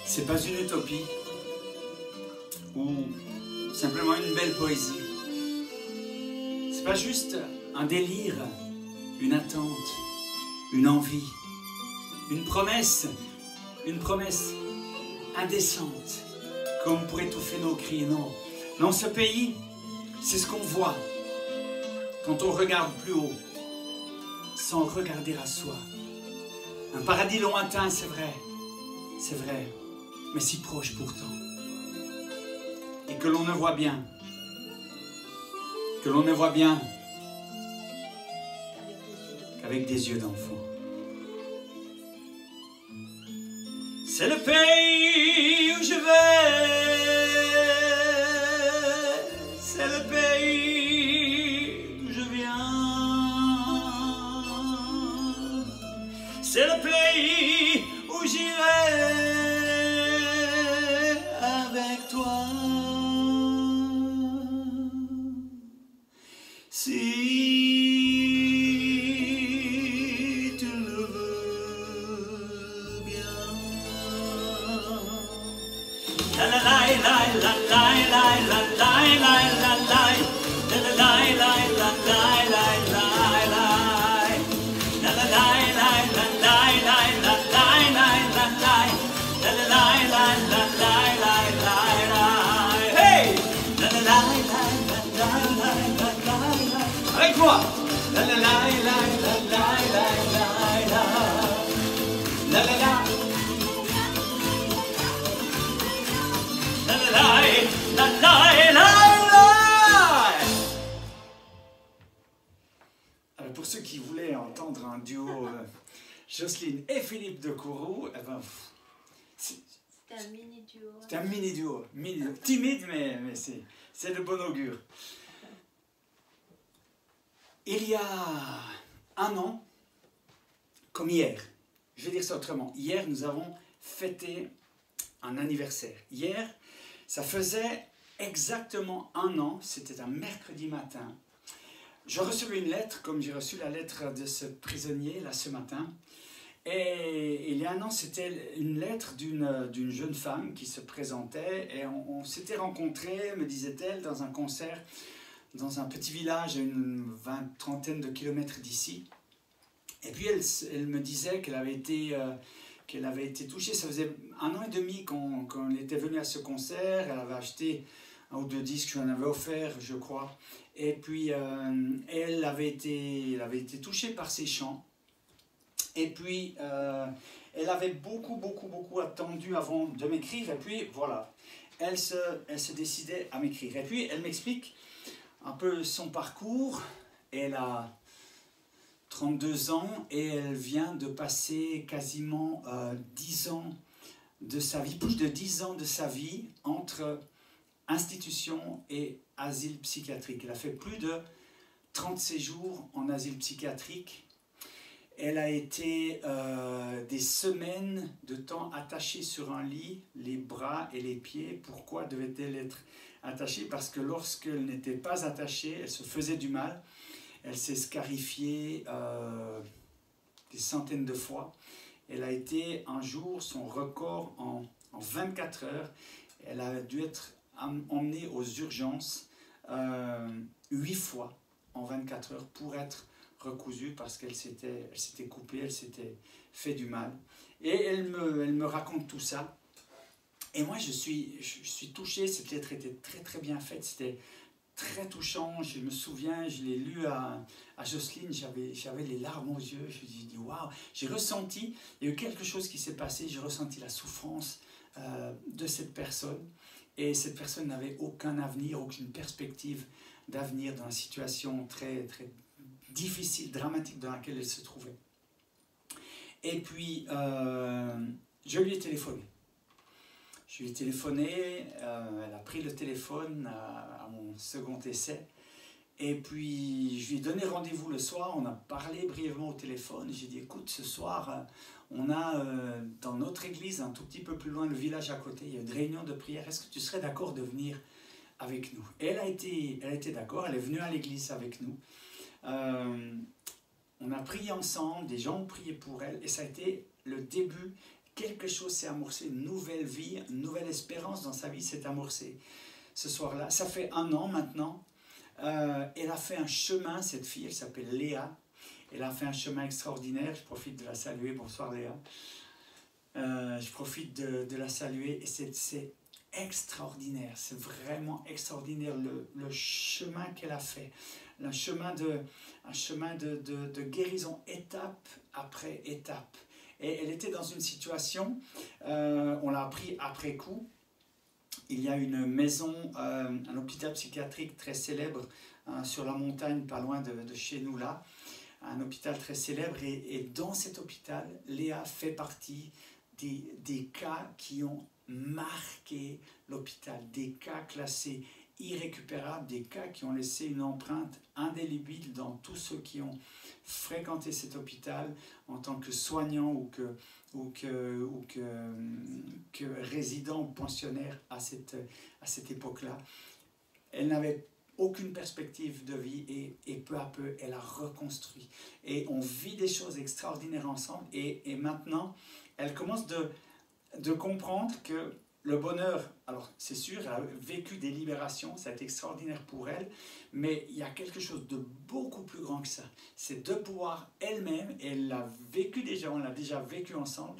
C'est pas une utopie ou simplement une belle poésie. C'est pas juste un délire, une attente, une envie, une promesse indécente, comme pour étouffer nos cris. Non, non, ce pays, c'est ce qu'on voit quand on regarde plus haut, sans regarder à soi. Un paradis lointain, c'est vrai, mais si proche pourtant. Et que l'on ne voit bien, qu'avec des yeux d'enfant. C'est le pays où je vais, c'est le pays d'où je viens, c'est le pays où j'irai avec toi. Si tu le veux bien. La la la la la la la la la la la la la la la la la la la. Avec moi. La la la la la la la la la la la la la la. Alors pour ceux qui voulaient entendre un duo Jocelyne et Philippe de Kourou, eh ben, c'est un mini duo. C'est un mini duo, timide mais c'est de bon augure. Il y a un an, comme hier, je vais dire ça autrement, hier nous avons fêté un anniversaire. Hier, ça faisait exactement un an, c'était un mercredi matin. Je recevais une lettre, comme j'ai reçu la lettre de ce prisonnier là ce matin. Et il y a un an, c'était une lettre d'une jeune femme qui se présentait et on s'était rencontrés, me disait-elle, dans un concert dans un petit village à une trentaine de kilomètres d'ici. Et puis elle me disait qu'elle avait été touchée. Ça faisait un an et demi qu'on était venu à ce concert. Elle avait acheté un ou deux disques, je lui en avais offert, je crois. Et puis elle avait été touchée par ces chants. Et puis elle avait beaucoup attendu avant de m'écrire. Et puis voilà, elle se décidait à m'écrire. Et puis elle m'explique un peu son parcours. Elle a 32 ans et elle vient de passer quasiment 10 ans de sa vie, plus de 10 ans de sa vie entre institution et asile psychiatrique. Elle a fait plus de 30 séjours en asile psychiatrique. Elle a été des semaines de temps attachée sur un lit, les bras et les pieds. Pourquoi devait-elle être attachée? Parce que lorsqu'elle n'était pas attachée, elle se faisait du mal. Elle s'est scarifiée des centaines de fois. Elle a été un jour, son record en 24 heures, elle a dû être emmenée aux urgences 8 fois en 24 heures pour être recousue parce qu'elle s'était coupée, elle s'était fait du mal. Et elle me raconte tout ça. Et moi, je suis touché. Cette lettre était très bien faite. C'était très touchant. Je me souviens, je l'ai lu à Jocelyne. J'avais les larmes aux yeux. Je me suis dit, waouh, j'ai ressenti, il y a eu quelque chose qui s'est passé. J'ai ressenti la souffrance de cette personne. Et cette personne n'avait aucun avenir, aucune perspective d'avenir dans la situation très difficile, dramatique dans laquelle elle se trouvait. Et puis, je lui ai téléphoné. Je lui ai téléphoné, elle a pris le téléphone à mon second essai. Et puis, je lui ai donné rendez-vous le soir, on a parlé brièvement au téléphone. J'ai dit, écoute, ce soir, on a dans notre église, un tout petit peu plus loin, le village à côté, il y a une réunion de prière. Est-ce que tu serais d'accord de venir avec nous? Et elle a été d'accord, elle est venue à l'église avec nous. On a prié ensemble, des gens ont prié pour elle, et ça a été le début. Quelque chose s'est amorcé, une nouvelle vie, une nouvelle espérance dans sa vie s'est amorcée ce soir-là. Ça fait un an maintenant elle a fait un chemin, cette fille, elle s'appelle Léa. Elle a fait un chemin extraordinaire. Je profite de la saluer. Bonsoir Léa. Je profite de la saluer. Et c'est extraordinaire. C'est vraiment extraordinaire le chemin qu'elle a fait. Un chemin de guérison étape après étape. Et elle était dans une situation, on l'a appris après coup. Il y a une maison, un hôpital psychiatrique très célèbre sur la montagne, pas loin de chez nous là. Un hôpital très célèbre. Et dans cet hôpital, Léa fait partie des cas qui ont marqué l'hôpital. Des cas classés irrécupérables, des cas qui ont laissé une empreinte indélébile dans tous ceux qui ont fréquenté cet hôpital en tant que soignants ou que résidents ou pensionnaires à cette époque-là. Elle n'avait aucune perspective de vie et peu à peu, elle a reconstruit. Et on vit des choses extraordinaires ensemble et maintenant, elle commence de comprendre que le bonheur, alors c'est sûr, elle a vécu des libérations, ça a été extraordinaire pour elle, mais il y a quelque chose de beaucoup plus grand que ça. C'est de pouvoir elle-même, elle l'a vécu déjà, on l'a déjà vécu ensemble,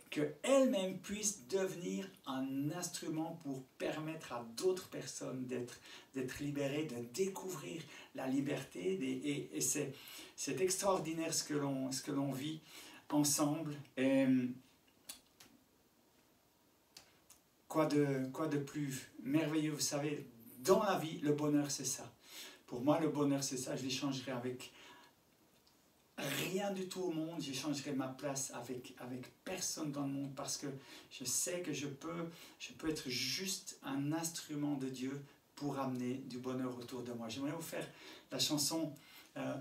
qu'elle-même puisse devenir un instrument pour permettre à d'autres personnes d'être libérées, de découvrir la liberté. Et c'est extraordinaire ce que l'on vit ensemble. Et, quoi de plus merveilleux, vous savez, dans la vie, le bonheur c'est ça. Pour moi, le bonheur c'est ça, je l'échangerai avec rien du tout au monde, j'échangerai ma place avec personne dans le monde parce que je sais que je peux être juste un instrument de Dieu pour amener du bonheur autour de moi. J'aimerais vous faire la chanson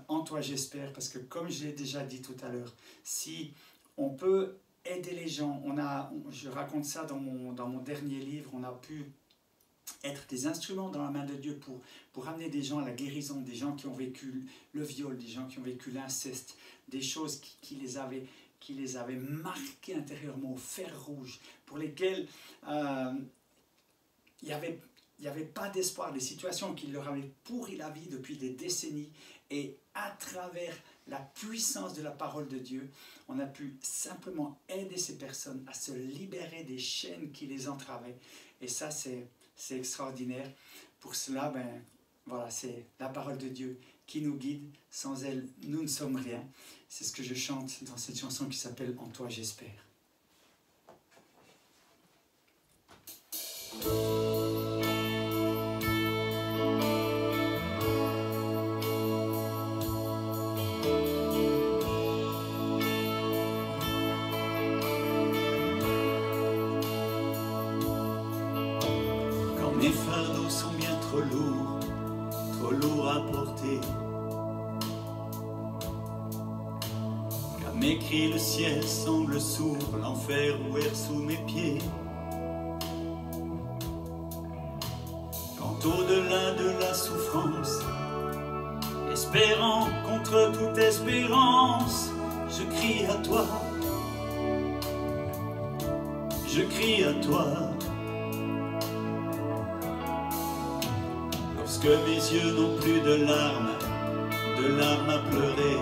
En toi j'espère, parce que comme je l'ai déjà dit tout à l'heure, si on peut aider les gens, je raconte ça dans mon dernier livre, on a pu être des instruments dans la main de Dieu pour amener des gens à la guérison, des gens qui ont vécu le viol, des gens qui ont vécu l'inceste, des choses qui les avaient marqués intérieurement au fer rouge, pour lesquelles il n'y avait pas d'espoir, des situations qui leur avaient pourri la vie depuis des décennies, et à travers la puissance de la parole de Dieu, on a pu simplement aider ces personnes à se libérer des chaînes qui les entravaient. Et ça, c'est extraordinaire. Pour cela, voilà, c'est la parole de Dieu qui nous guide. Sans elle, nous ne sommes rien. C'est ce que je chante dans cette chanson qui s'appelle « En toi j'espère ». Mes fardeaux sont bien trop lourds à porter. Qu'à mes cris le ciel semble sourd, l'enfer ouvert sous mes pieds. Quand au-delà de la souffrance, espérant contre toute espérance, je crie à toi, je crie à toi. Lorsque mes yeux n'ont plus de larmes à pleurer,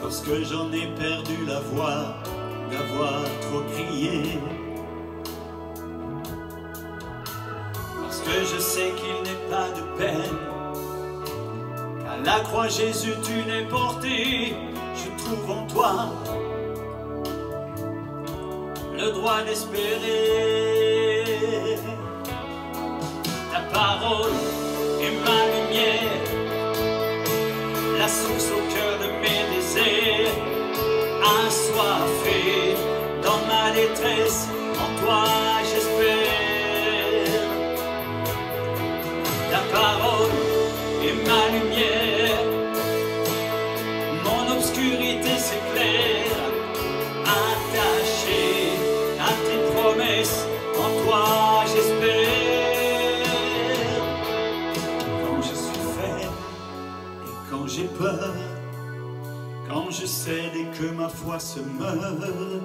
lorsque j'en ai perdu la voix d'avoir trop crié, lorsque je sais qu'il n'est pas de peine qu'à la croix Jésus tu n'es porté, je trouve en toi le droit d'espérer. Ta parole est ma lumière, la source au cœur de mes désirs. Assoiffé dans ma détresse, en toi j'espère. Ta parole est ma lumière, mon obscurité s'éclaire. Attaché à tes promesses, en toi j'espère. Quand je suis faible et quand j'ai peur, quand je cède et que ma foi se meurt,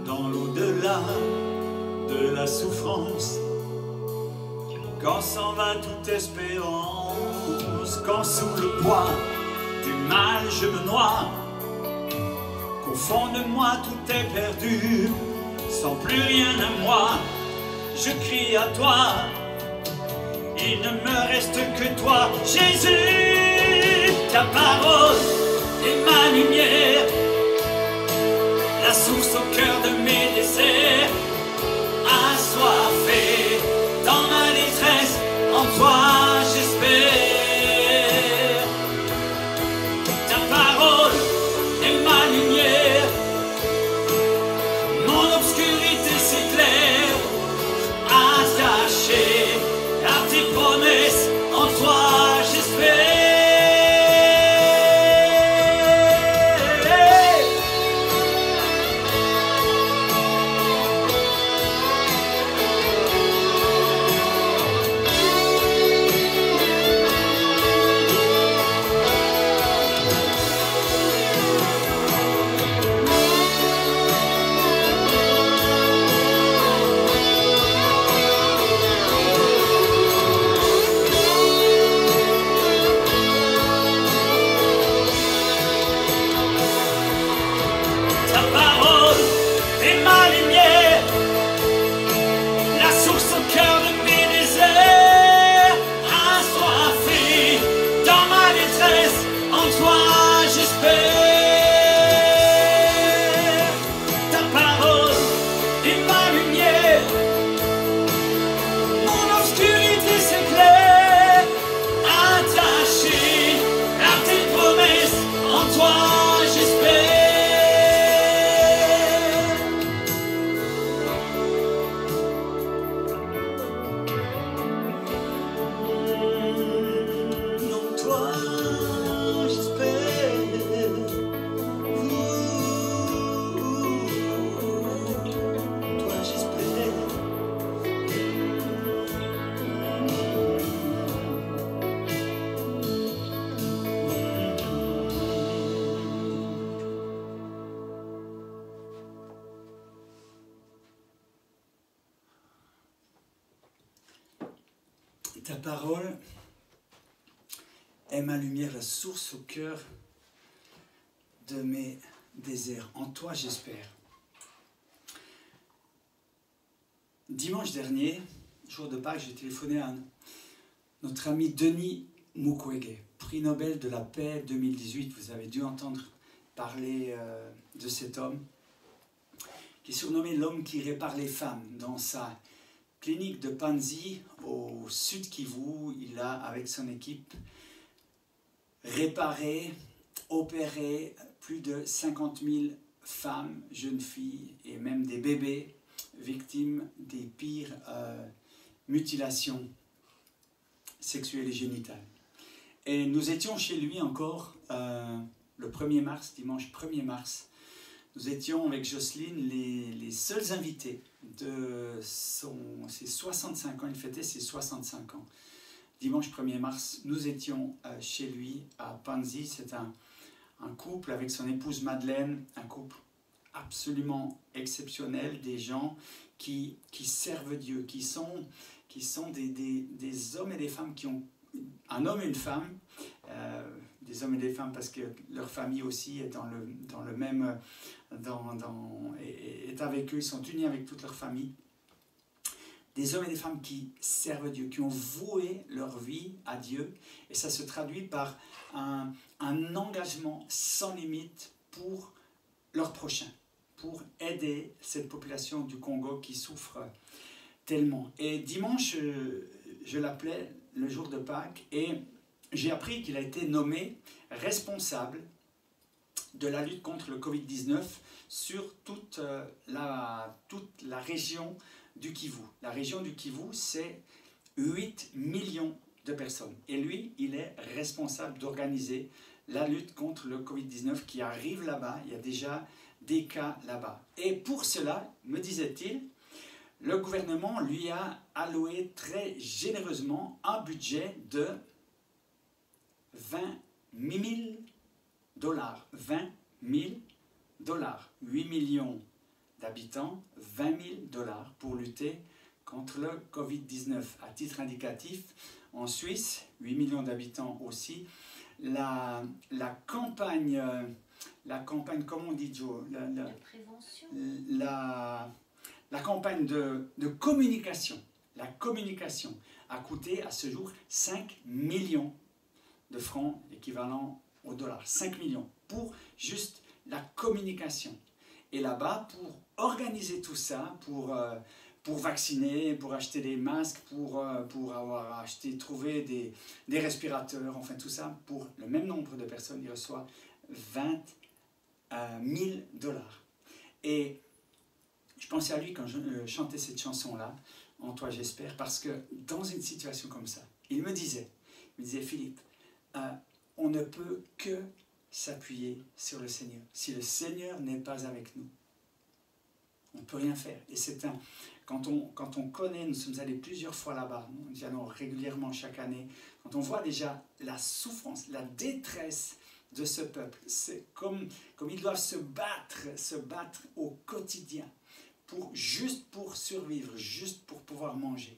dans l'au-delà de la souffrance, quand s'en va toute espérance, quand sous le poids du mal je me noie, qu'au fond de moi tout est perdu, sans plus rien à moi, je crie à toi, il ne me reste que toi, Jésus, ta parole est ma lumière, la source au cœur de mes déserts, assoiffé dans ma détresse, en toi j'espère. Ta parole est ma lumière, mon obscurité s'éclaire, attaché à tes promesses, en toi j'espère. Ta parole est ma lumière, la source au cœur de mes déserts. En toi, j'espère. Dimanche dernier, jour de Pâques, j'ai téléphoné à notre ami Denis Mukwege, prix Nobel de la paix 2018. Vous avez dû entendre parler de cet homme, qui est surnommé l'homme qui répare les femmes. Dans sa clinique de Panzi, au sud Kivu, il a, avec son équipe, réparé, opéré plus de 50 000 femmes, jeunes filles et même des bébés victimes des pires mutilations sexuelles et génitales. Et nous étions chez lui encore le 1er mars, dimanche 1er mars. Nous étions avec Jocelyne les seuls invités de ses 65 ans. Il fêtait ses 65 ans. Dimanche 1er mars, nous étions chez lui à Panzi. C'est un couple avec son épouse Madeleine, un couple absolument exceptionnel, des gens qui servent Dieu, qui sont des hommes et des femmes qui ont un homme et une femme, des hommes et des femmes parce que leur famille aussi est dans le même, est avec eux, ils sont unis avec toute leur famille. Des hommes et des femmes qui servent Dieu, qui ont voué leur vie à Dieu, et ça se traduit par un engagement sans limite pour leur prochain, pour aider cette population du Congo qui souffre tellement. Et dimanche, je l'appelais le jour de Pâques, et j'ai appris qu'il a été nommé responsable de la lutte contre le Covid-19 sur toute la région du Kivu. La région du Kivu, c'est 8 millions de personnes. Et lui, il est responsable d'organiser la lutte contre le Covid-19 qui arrive là-bas. Il y a déjà des cas là-bas. Et pour cela, me disait-il, le gouvernement lui a alloué très généreusement un budget de 20 000 $. 20 000 $. 8 millions d'habitants, 20 000 $ pour lutter contre le Covid-19. À titre indicatif, en Suisse, 8 millions d'habitants aussi, la campagne, comment on dit Joe, La prévention. la campagne de communication, la communication a coûté à ce jour 5 millions de francs équivalent au dollar. 5 millions pour juste la communication. Et là-bas, pour organiser tout ça, pour vacciner, pour acheter des masques, pour avoir acheté, trouvé des respirateurs, enfin tout ça, pour le même nombre de personnes, il reçoit 20 000 dollars. Et je pensais à lui quand je chantais cette chanson-là, En toi j'espère, parce que dans une situation comme ça, il me disait Philippe, on ne peut que s'appuyer sur le Seigneur. Si le Seigneur n'est pas avec nous, on ne peut rien faire. Et c'est quand on connaît, nous sommes allés plusieurs fois là-bas, nous y allons régulièrement chaque année, quand on voit déjà la souffrance, la détresse de ce peuple, c'est comme ils doivent se battre au quotidien, juste pour survivre, juste pour pouvoir manger.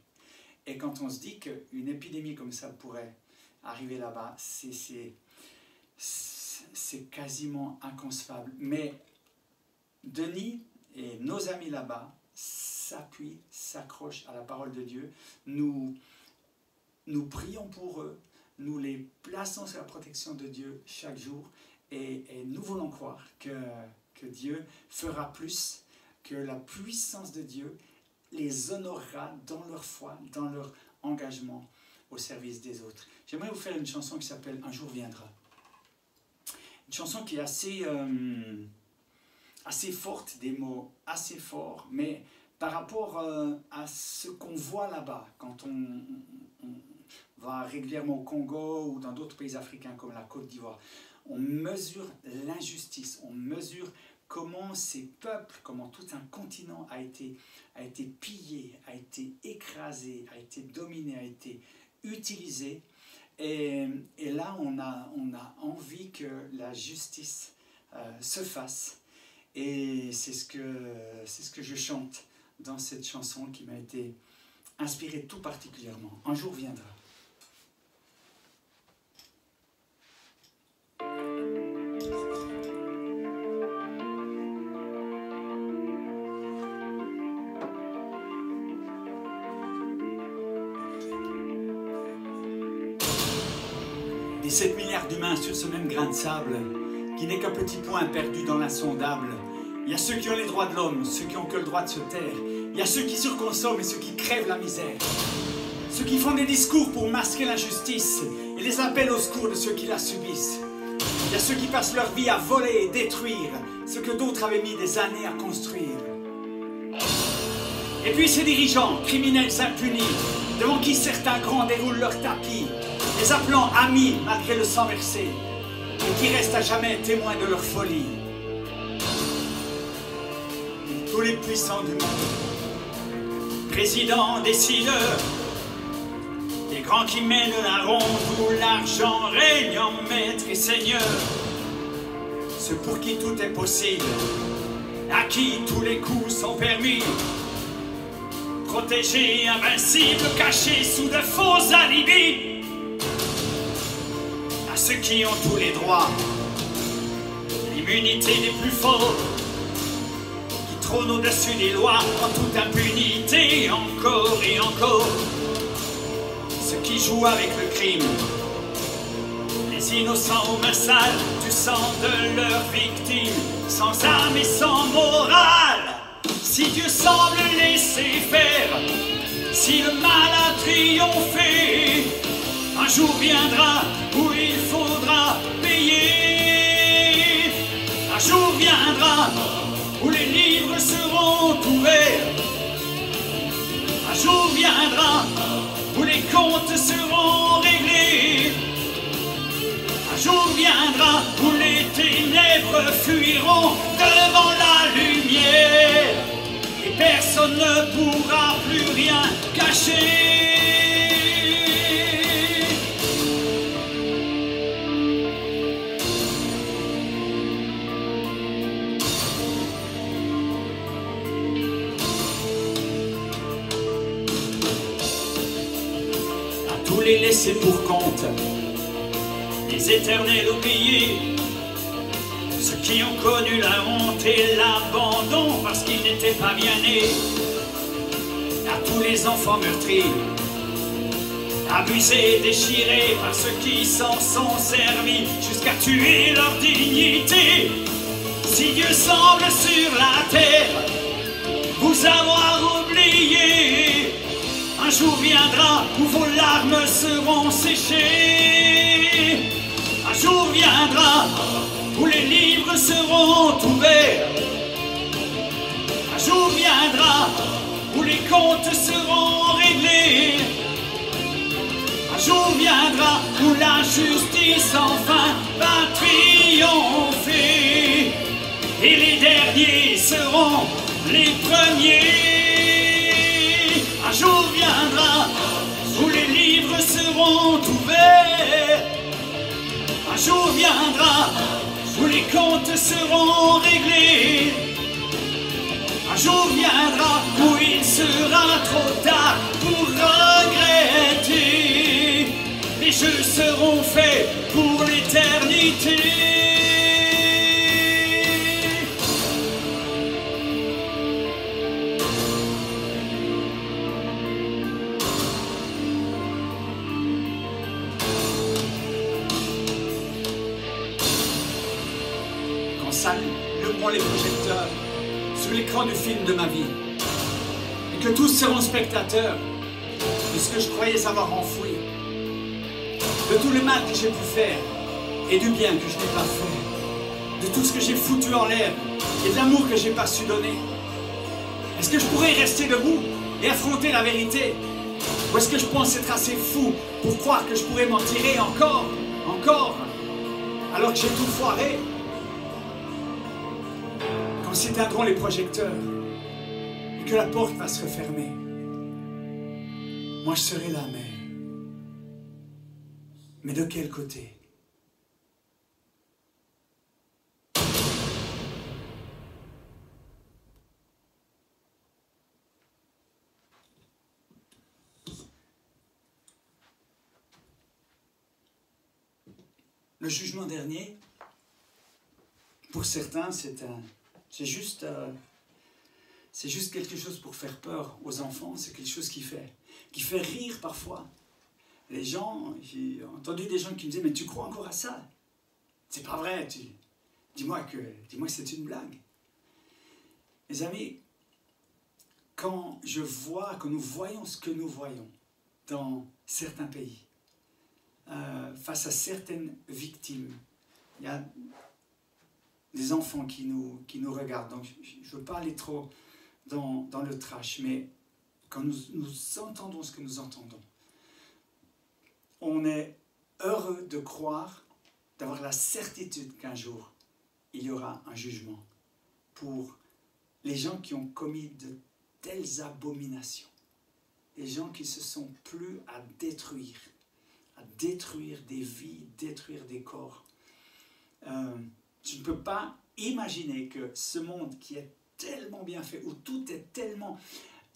Et quand on se dit qu'une épidémie comme ça pourrait arriver là-bas, c'est quasiment inconcevable. Mais Denis et nos amis là-bas s'appuient, s'accrochent à la parole de Dieu. Nous prions pour eux, nous les plaçons sous la protection de Dieu chaque jour et nous voulons croire que Dieu fera plus, que la puissance de Dieu les honorera dans leur foi, dans leur engagement au service des autres. J'aimerais vous faire une chanson qui s'appelle « Un jour viendra ». Une chanson qui est assez forte, des mots assez forts, mais par rapport à ce qu'on voit là-bas, quand on va régulièrement au Congo ou dans d'autres pays africains comme la Côte d'Ivoire, on mesure l'injustice, on mesure comment ces peuples, comment tout un continent a été pillé, a été écrasé, a été dominé, a été utilisé. Et là, on a envie que la justice se fasse. Et c'est ce que je chante dans cette chanson qui m'a été inspirée tout particulièrement. Un jour viendra. Des 7 milliards d'humains sur ce même grain de sable, qui n'est qu'un petit point perdu dans l'insondable. Il y a ceux qui ont les droits de l'homme, ceux qui ont que le droit de se taire. Il y a ceux qui surconsomment et ceux qui crèvent la misère. Ceux qui font des discours pour masquer l'injustice et les appels au secours de ceux qui la subissent. Il y a ceux qui passent leur vie à voler et détruire ce que d'autres avaient mis des années à construire. Et puis ces dirigeants, criminels impunis, devant qui certains grands déroulent leur tapis, les appelant amis malgré le sang versé, et qui restent à jamais témoins de leur folie. Et tous les puissants du monde, présidents, décideurs, les grands qui mènent la ronde où l'argent règne en maître et seigneur, ceux pour qui tout est possible, à qui tous les coups sont permis, protégés, invincibles, cachés sous de faux alibis. À ceux qui ont tous les droits, l'immunité des plus forts, qui trônent au-dessus des lois en toute impunité, encore et encore. Ceux qui jouent avec le crime, les innocents aux mains sales du sang de leurs victimes, sans âme et sans morale. Si Dieu semble laisser faire, si le mal a triomphé, un jour viendra où il faudra payer. Un jour viendra où les livres seront ouverts. Un jour viendra où les comptes seront réglés. Un jour viendra où les ténèbres fuiront devant la lumière. Et personne ne pourra plus rien cacher. les laissés pour compte, les éternels oubliés, ceux qui ont connu la honte et l'abandon parce qu'ils n'étaient pas bien nés, à tous les enfants meurtris, abusés, déchirés par ceux qui s'en sont servis jusqu'à tuer leur dignité. Si Dieu semble sur la terre vous avoir oublié, un jour viendra où vos larmes seront séchées. Un jour viendra où les livres seront ouverts. Un jour viendra où les comptes seront réglés. Un jour viendra où la justice enfin va triompher. Et les derniers seront les premiers. Un jour viendra où les livres seront ouverts. Un jour viendra où les comptes seront réglés. Un jour viendra où il sera trop tard pour regretter. Les jeux seront faits pour l'éternité. Allumeront les projecteurs sur l'écran du film de ma vie et que tous seront spectateurs de ce que je croyais avoir enfoui, de tout le mal que j'ai pu faire et du bien que je n'ai pas fait, de tout ce que j'ai foutu en l'air et de l'amour que j'ai pas su donner. Est-ce que je pourrais rester debout et affronter la vérité, ou est-ce que je pense être assez fou pour croire que je pourrais m'en tirer encore, alors que j'ai tout foiré? S'éteindront les projecteurs et que la porte va se refermer, moi je serai là, mais de quel côté? Le jugement dernier, pour certains, c'est juste quelque chose pour faire peur aux enfants. C'est quelque chose qui fait rire parfois. Les gens, j'ai entendu des gens qui me disaient, mais tu crois encore à ça? C'est pas vrai, dis-moi que c'est une blague. Mes amis, quand nous voyons ce que nous voyons dans certains pays, face à certaines victimes, il y a des enfants qui nous regardent. Donc, je ne veux pas aller trop dans le trash, mais quand nous entendons ce que nous entendons, on est heureux de croire, d'avoir la certitude qu'un jour, il y aura un jugement pour les gens qui ont commis de telles abominations. Les gens qui se sont plu à détruire des vies, détruire des corps. Je ne peux pas imaginer que ce monde qui est tellement bien fait, où tout est tellement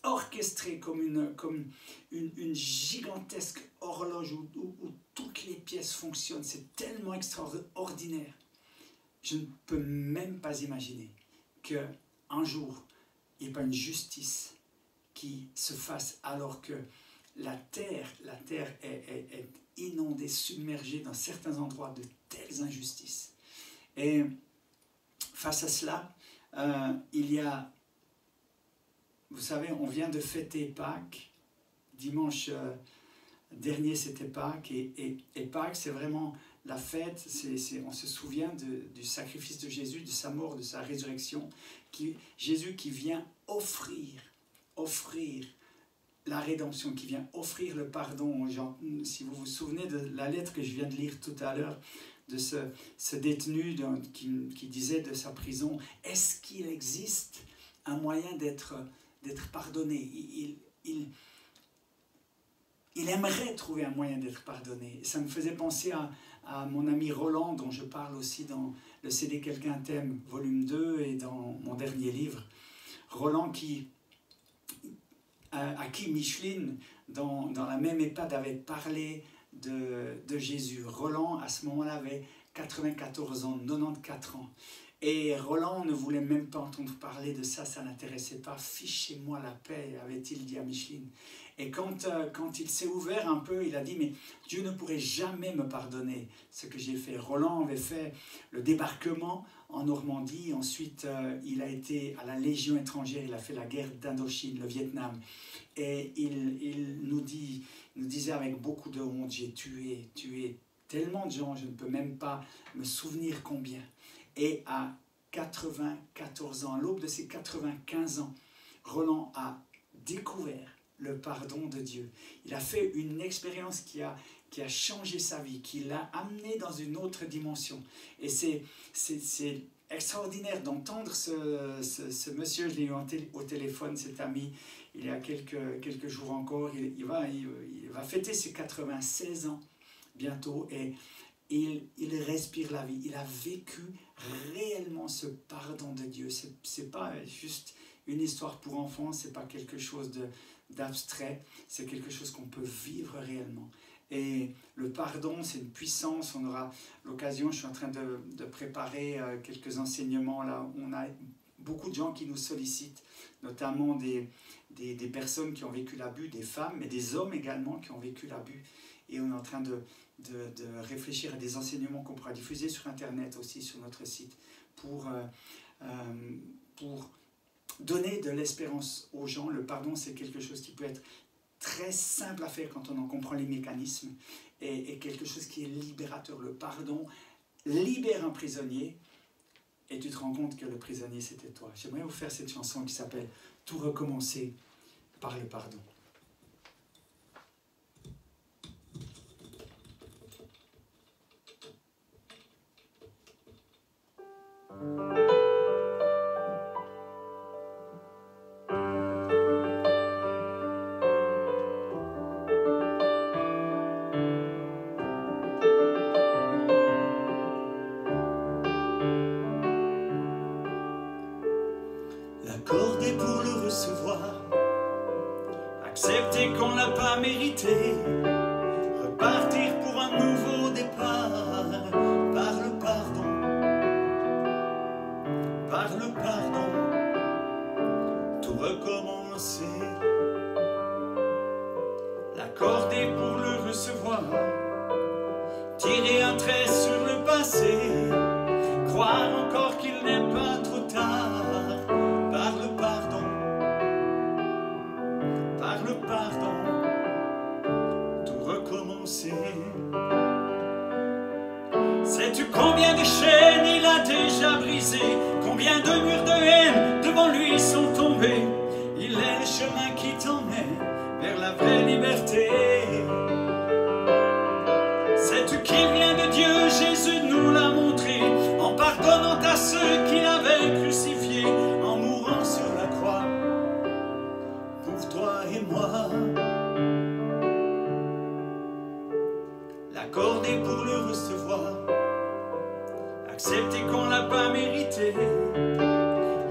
orchestré comme une gigantesque horloge, où toutes les pièces fonctionnent, c'est tellement extraordinaire. Je ne peux même pas imaginer qu'un jour, il n'y ait pas une justice qui se fasse alors que la terre est inondée, submergée dans certains endroits de telles injustices. Et face à cela, il y a, vous savez, on vient de fêter Pâques. Dimanche dernier, c'était Pâques. Et Pâques, c'est vraiment la fête. On se souvient du sacrifice de Jésus, de sa mort, de sa résurrection. Jésus qui vient offrir la rédemption, qui vient offrir le pardon. Genre, si vous vous souvenez de la lettre que je viens de lire tout à l'heure, de ce détenu qui disait de sa prison, est-ce qu'il existe un moyen d'être pardonné? Il aimerait trouver un moyen d'être pardonné. Ça me faisait penser à mon ami Roland, dont je parle aussi dans le CD Quelqu'un t'aime, volume 2, et dans mon dernier livre. Roland qui à qui Micheline, dans la même EHPAD, avait parlé de Jésus. Roland, à ce moment-là, avait 94 ans, 94 ans. Et Roland ne voulait même pas entendre parler de ça, ça n'intéressait pas. « Fichez-moi la paix », avait-il dit à Micheline. Et quand il s'est ouvert un peu, il a dit « Mais Dieu ne pourrait jamais me pardonner ce que j'ai fait. » Roland avait fait le débarquement en Normandie. Ensuite, il a été à la Légion étrangère. Il a fait la guerre d'Indochine, le Vietnam. Et il nous disait avec beaucoup de honte « J'ai tué tellement de gens, je ne peux même pas me souvenir combien. » Et à 94 ans, à l'aube de ses 95 ans, Roland a découvert le pardon de Dieu. Il a fait une expérience qui a changé sa vie, qui l'a amené dans une autre dimension. Et c'est extraordinaire d'entendre ce monsieur. Je l'ai eu au téléphone, cet ami, il y a quelques jours encore. Il va fêter ses 96 ans bientôt et il respire la vie. Il a vécu réellement ce pardon de Dieu. C'est pas juste une histoire pour enfants, c'est pas quelque chose d'abstrait, c'est quelque chose qu'on peut vivre réellement. Et le pardon, c'est une puissance. On aura l'occasion, je suis en train de préparer quelques enseignements là. On a beaucoup de gens qui nous sollicitent, notamment des personnes qui ont vécu l'abus, des femmes, mais des hommes également qui ont vécu l'abus. Et on est en train de réfléchir à des enseignements qu'on pourra diffuser sur Internet aussi, sur notre site, pour donner de l'espérance aux gens. Le pardon, c'est quelque chose qui peut être très simple à faire quand on en comprend les mécanismes, et quelque chose qui est libérateur. Le pardon libère un prisonnier, et tu te rends compte que le prisonnier, c'était toi. J'aimerais vous faire cette chanson qui s'appelle « Tout recommencer par le pardon ». L'accorder pour le recevoir, accepter qu'on l'a pas mérité, repartir pour un nouveau départ, par le pardon, tout recommencer. L'accorder pour le recevoir, tirer un trait sur le passé, croire encore qu'il n'est pas trop tard. Par le pardon, tout recommencer. Sais-tu combien de chaînes il a déjà brisé, combien de murs de haine devant lui sont tombés? Il est le chemin qui t'emmène vers la vraie liberté. Sais-tu qu'il vient de Dieu? Jésus nous l'a montré, en pardonnant à ceux qu'il avait crucifiés, en mourant sur la croix pour toi et moi. L'accorder pour le recevoir, accepter qu'on l'a pas mérité,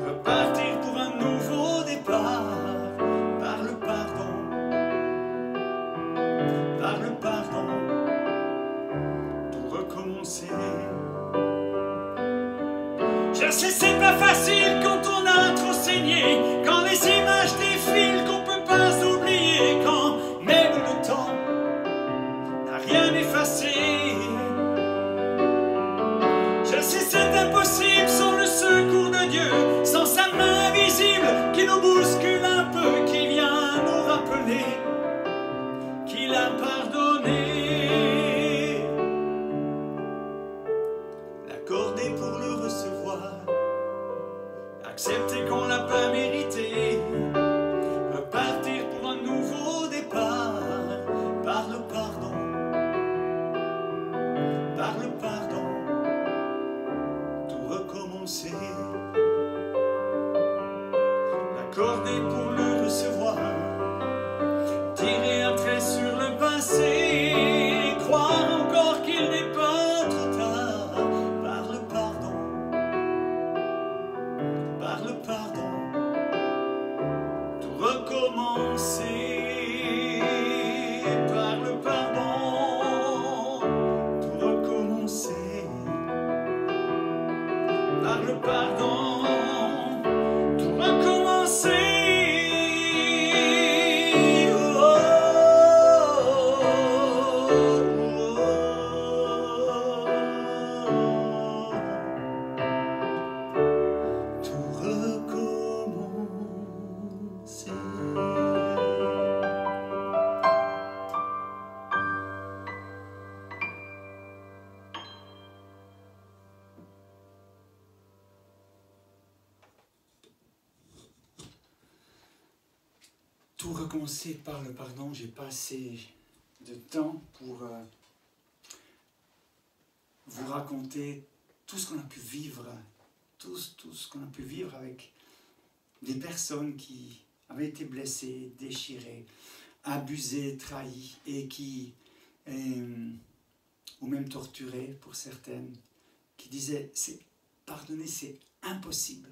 repartir pour un nouveau départ, par le pardon, tout recommencer. Je sais c'est pas facile quand on a trop saigné, quand les images défilent qu'on peut pas oublier, quand même le temps n'a rien effacé. Je sais c'est impossible sans le secours de Dieu, sans sa main invisible qui nous bouscule un peu, qui vient nous rappeler qu'il a pardonné. L'accorder pour le recevoir, accepter qu'on l'a pas mérité, repartir pour un nouveau départ, par le pardon, tout recommencer. L'accorder pour le recevoir, tirer un trait sur le passé, croire encore qu'il n'est pas trop tard, par le pardon, tout recommence. par le pardon, tout recommencer, par le pardon, tout recommencer. Tout recommencer par le pardon. J'ai pas assez de temps pour vous raconter tout ce qu'on a pu vivre, tout ce qu'on a pu vivre avec des personnes qui avaient été blessées, déchirées, abusées, trahies et qui, ou même torturées pour certaines, qui disaient pardonner c'est impossible.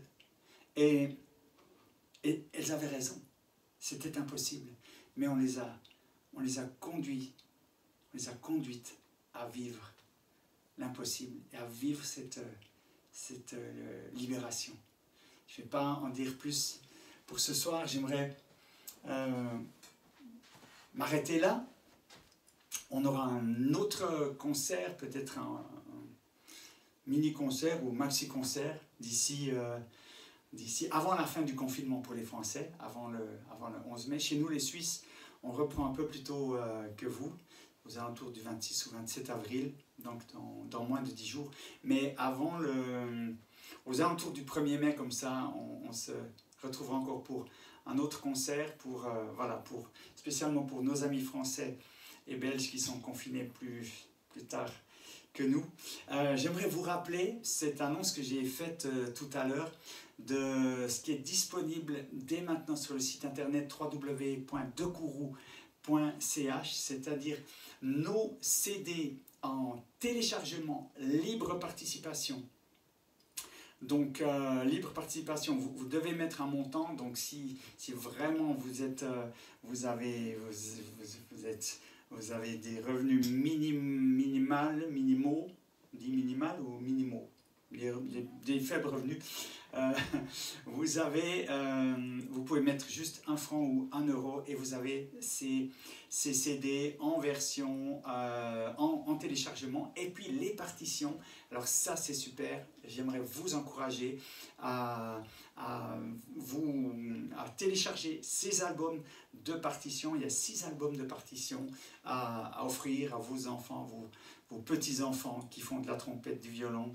Et elles avaient raison. C'était impossible, mais on les a conduites à vivre l'impossible et à vivre cette libération. Je ne vais pas en dire plus pour ce soir. J'aimerais m'arrêter là. On aura un autre concert, peut-être un mini-concert ou maxi-concert d'ici avant la fin du confinement pour les Français, avant le 11 mai. Chez nous, les Suisses, on reprend un peu plus tôt que vous, aux alentours du 26 ou 27 avril, donc dans moins de 10 jours. Mais aux alentours du 1er mai, comme ça, on se retrouvera encore pour un autre concert, spécialement pour nos amis français et belges qui sont confinés plus tard que nous. J'aimerais vous rappeler cette annonce que j'ai faite tout à l'heure de ce qui est disponible dès maintenant sur le site internet www.decourroux.ch, c'est-à-dire nos CD en téléchargement libre participation. Donc libre participation, vous devez mettre un montant. Donc si vraiment vous avez des revenus minimaux, dit minimal ou minimaux, des faibles revenus, vous pouvez mettre juste 1 franc ou 1 euro et vous avez ces CD en version en téléchargement, et puis les partitions. Alors ça c'est super, j'aimerais vous encourager à télécharger ces albums de partitions. Il y a 6 albums de partitions à offrir à vos enfants, vos petits-enfants qui font de la trompette, du violon,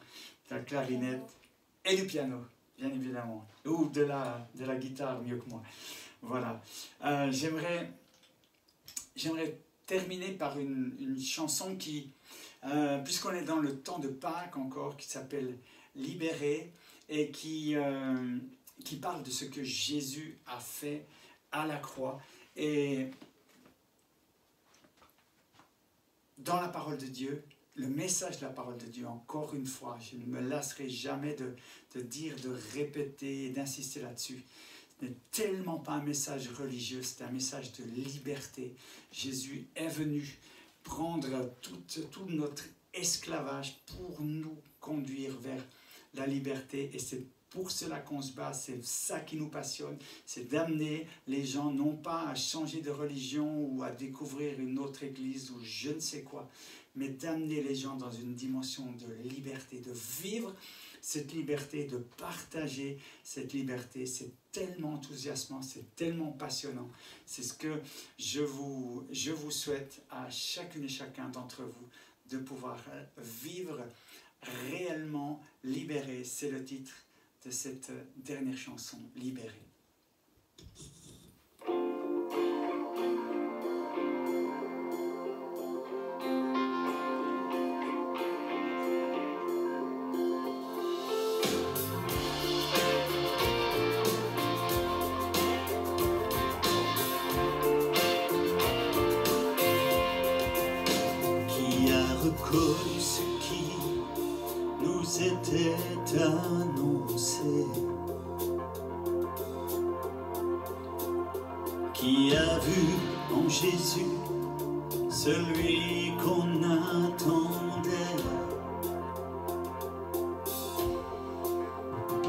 de la clarinette et du piano, bien évidemment, ou de la guitare mieux que moi. Voilà. J'aimerais terminer par une chanson qui, puisqu'on est dans le temps de Pâques encore, qui s'appelle « Libéré » et qui parle de ce que Jésus a fait à la croix. Et dans la parole de Dieu, le message de la parole de Dieu, encore une fois, je ne me lasserai jamais de dire, de répéter et d'insister là-dessus. Ce n'est tellement pas un message religieux, c'est un message de liberté. Jésus est venu prendre tout notre esclavage pour nous conduire vers la liberté, et c'est pour cela qu'on se bat, c'est ça qui nous passionne, c'est d'amener les gens non pas à changer de religion ou à découvrir une autre église ou je ne sais quoi, mais d'amener les gens dans une dimension de liberté, de vivre cette liberté, de partager cette liberté. C'est tellement enthousiasmant, c'est tellement passionnant. C'est ce que je vous souhaite à chacune et chacun d'entre vous, de pouvoir vivre réellement libéré. C'est le titre de cette dernière chanson, Libéré. Qui a reconnu ce qui nous était annoncé, Qui a vu en Jésus celui qu'on attendait?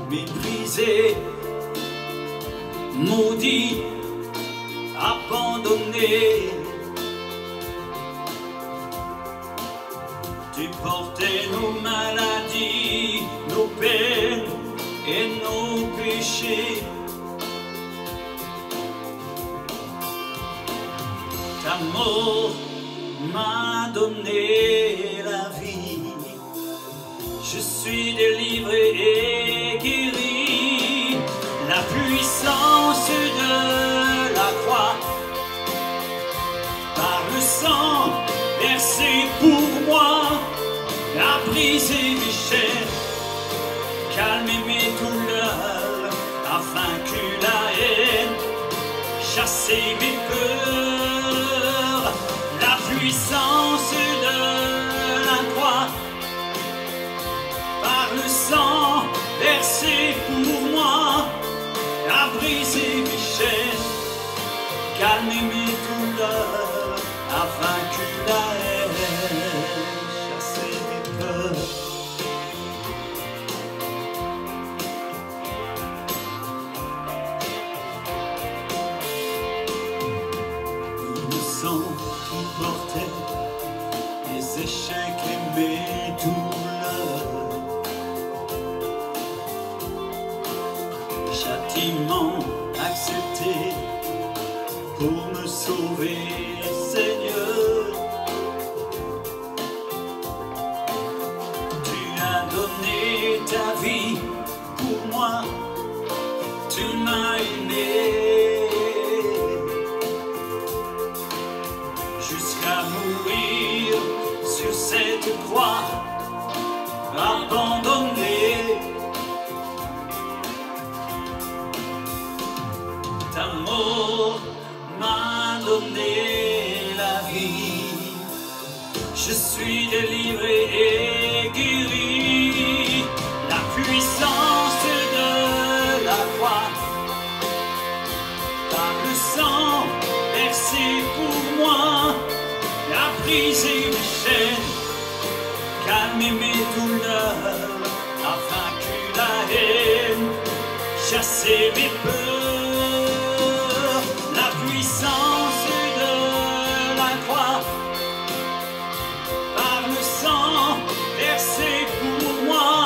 Méprisé, maudit, abandonné, tu portais nos maladies, nos peines et nos péchés. Ta mort m'a donné la vie. Je suis délivré et guéri. La puissance de la croix, par le sang versé pour moi, a brisé mes chaînes, calmé mes douleurs, a vaincu la haine, chassé mes peurs. La puissance de la croix, par le sang versé pour moi, a brisé mes chaînes, calmé mes douleurs, a vaincu la haine, chassé mes peurs. Innocent qui portait mes échecs et mes douleurs, châtiment accepté pour me sauver, Seigneur. Tu as donné ta vie pour moi, tu m'as aimé jusqu'à mourir sur cette croix, abandonné. Ta mort m'a donné la vie. Je suis délivré et guéri. La puissance de la croix, par le sang versé pour moi, a brisé mes chaînes, calmé mes douleurs, a vaincu la haine, chassé mes peurs. La puissance de la croix, par le sang versé pour moi,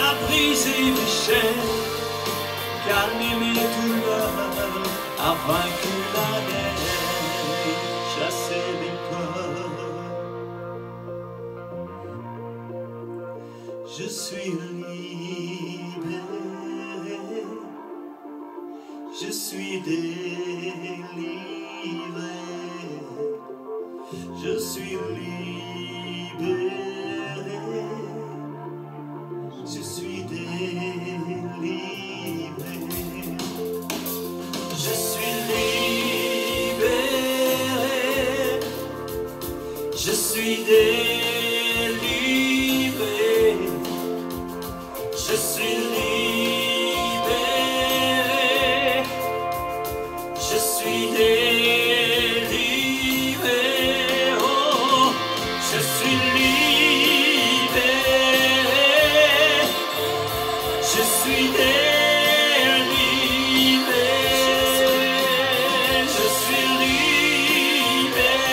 a brisé mes chaînes, calmé mes douleurs, a vaincu la haine, chassé mes peurs. Je suis libéré, je suis délivré, je suis libéré, je suis délivré, je suis libéré, je suis délivré, je suis libéré. Je suis délivré, oh, je suis libéré, je suis délivré, je suis libéré,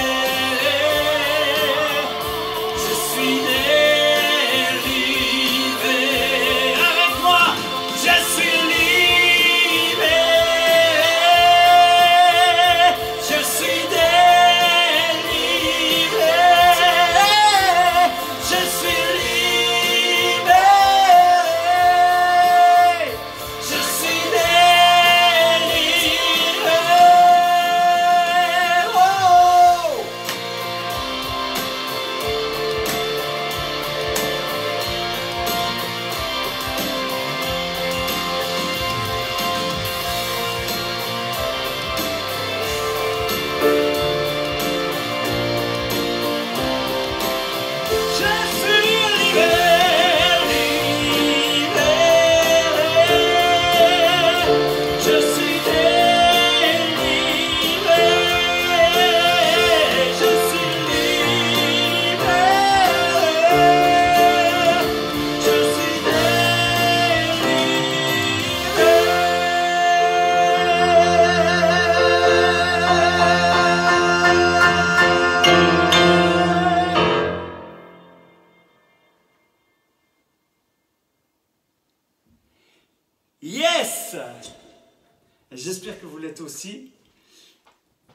j'espère que vous l'êtes aussi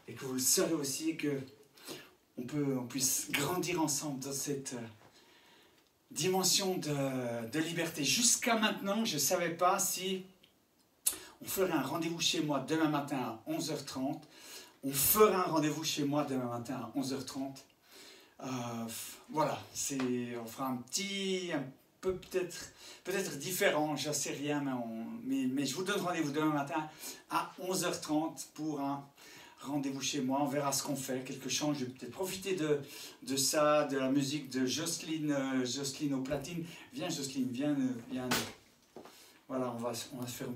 et que vous le serez aussi et que on puisse grandir ensemble dans cette dimension de liberté. Jusqu'à maintenant, je ne savais pas si on ferait un rendez-vous chez moi demain matin à 11h30. On fera un rendez-vous chez moi demain matin à 11h30. Voilà, on fera un peu peut-être différent, j'en sais rien, mais je vous donne rendez-vous demain matin à 11h30 pour un rendez-vous chez moi. On verra ce qu'on fait, quelques chants. Je vais peut-être profiter de ça, de la musique de Jocelyne, Jocelyne aux platines. Viens Jocelyne, viens. Voilà, on va se faire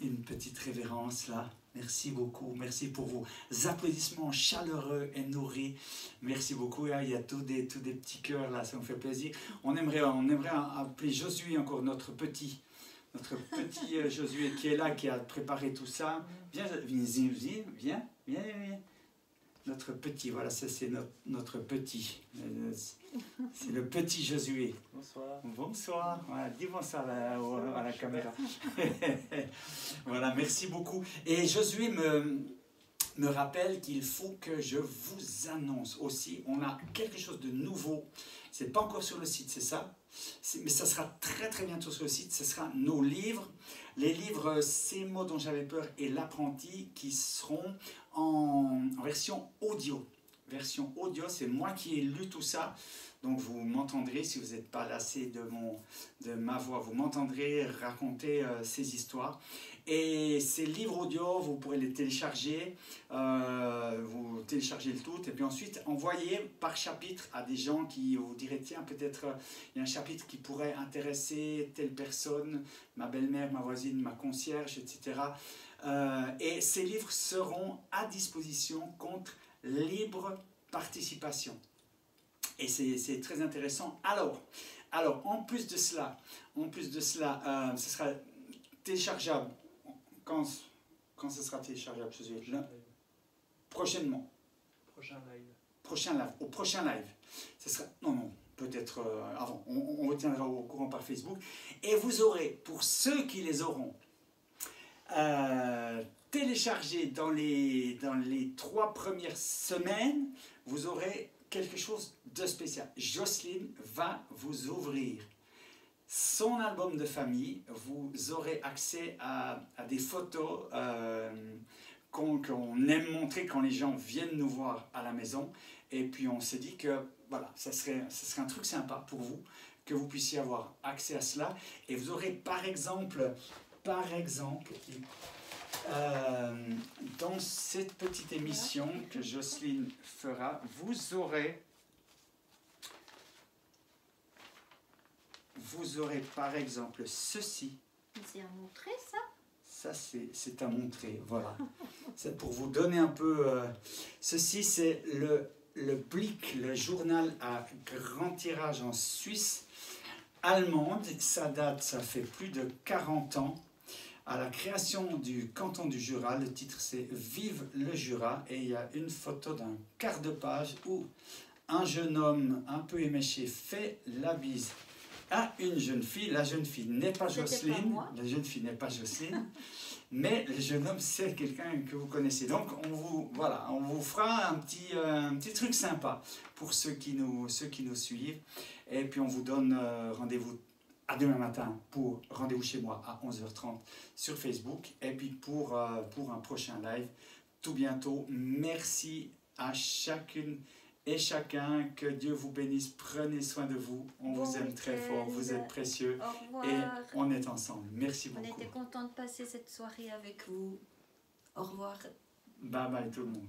une petite révérence là. Merci beaucoup, merci pour vos applaudissements chaleureux et nourris. Merci beaucoup, il y a tous des petits cœurs là, ça nous fait plaisir. On aimerait appeler Josué encore, notre petit Josué qui est là, qui a préparé tout ça. Viens. Notre petit, voilà, ça c'est notre petit. C'est le petit Josué. Bonsoir. Bonsoir. Voilà, dis bonsoir à la caméra. Voilà, merci beaucoup. Et Josué me rappelle qu'il faut que je vous annonce aussi, on a quelque chose de nouveau. C'est pas encore sur le site, c'est ça? Mais ça sera très très bientôt sur le site. Ce sera nos livres. Les livres Ces mots dont j'avais peur et L'apprenti qui seront en version audio. Version audio, c'est moi qui ai lu tout ça. Donc vous m'entendrez, si vous n'êtes pas lassé de ma voix, vous m'entendrez raconter ces histoires. Et ces livres audio, vous pourrez les télécharger, vous téléchargez le tout, et puis ensuite envoyer par chapitre à des gens qui vous diraient, tiens, peut-être il y a un chapitre qui pourrait intéresser telle personne, ma belle-mère, ma voisine, ma concierge, etc. Et ces livres seront à disposition contre libre participation. Et c'est très intéressant. Alors, en plus de cela, ce sera téléchargeable. Quand ce sera téléchargeable, prochainement. Prochain live. Au prochain live. Ce sera, non, peut-être avant. On vous tiendra au courant par Facebook. Et vous aurez, pour ceux qui les auront téléchargés dans les 3 premières semaines, vous aurez quelque chose de spécial. Jocelyne va vous ouvrir son album de famille. Vous aurez accès à des photos qu'on aime montrer quand les gens viennent nous voir à la maison. Et puis on s'est dit que voilà, ça serait un truc sympa pour vous, que vous puissiez avoir accès à cela. Et vous aurez par exemple, dans cette petite émission que Jocelyne fera, vous aurez par exemple ceci. C'est à montrer ça? Ça c'est à montrer, voilà. C'est pour vous donner un peu... ceci c'est le Blick, le journal à grand tirage en Suisse allemande. Ça fait plus de 40 ans. À la création du canton du Jura, le titre c'est « Vive le Jura » et il y a une photo d'un quart de page où un jeune homme un peu éméché fait la bise à une jeune fille. La jeune fille n'est pas Jocelyne, mais le jeune homme c'est quelqu'un que vous connaissez. Donc on vous fera un petit truc sympa pour ceux qui nous suivent. Et puis on vous donne rendez-vous à demain matin pour rendez-vous chez moi à 11h30 sur Facebook. Et puis pour un prochain live tout bientôt. Merci à chacune et chacun. Que Dieu vous bénisse. Prenez soin de vous. On vous aime très fort. Vous êtes précieux. Au revoir. Et on est ensemble. Merci beaucoup. On était content de passer cette soirée avec vous. Au revoir. Bye bye tout le monde.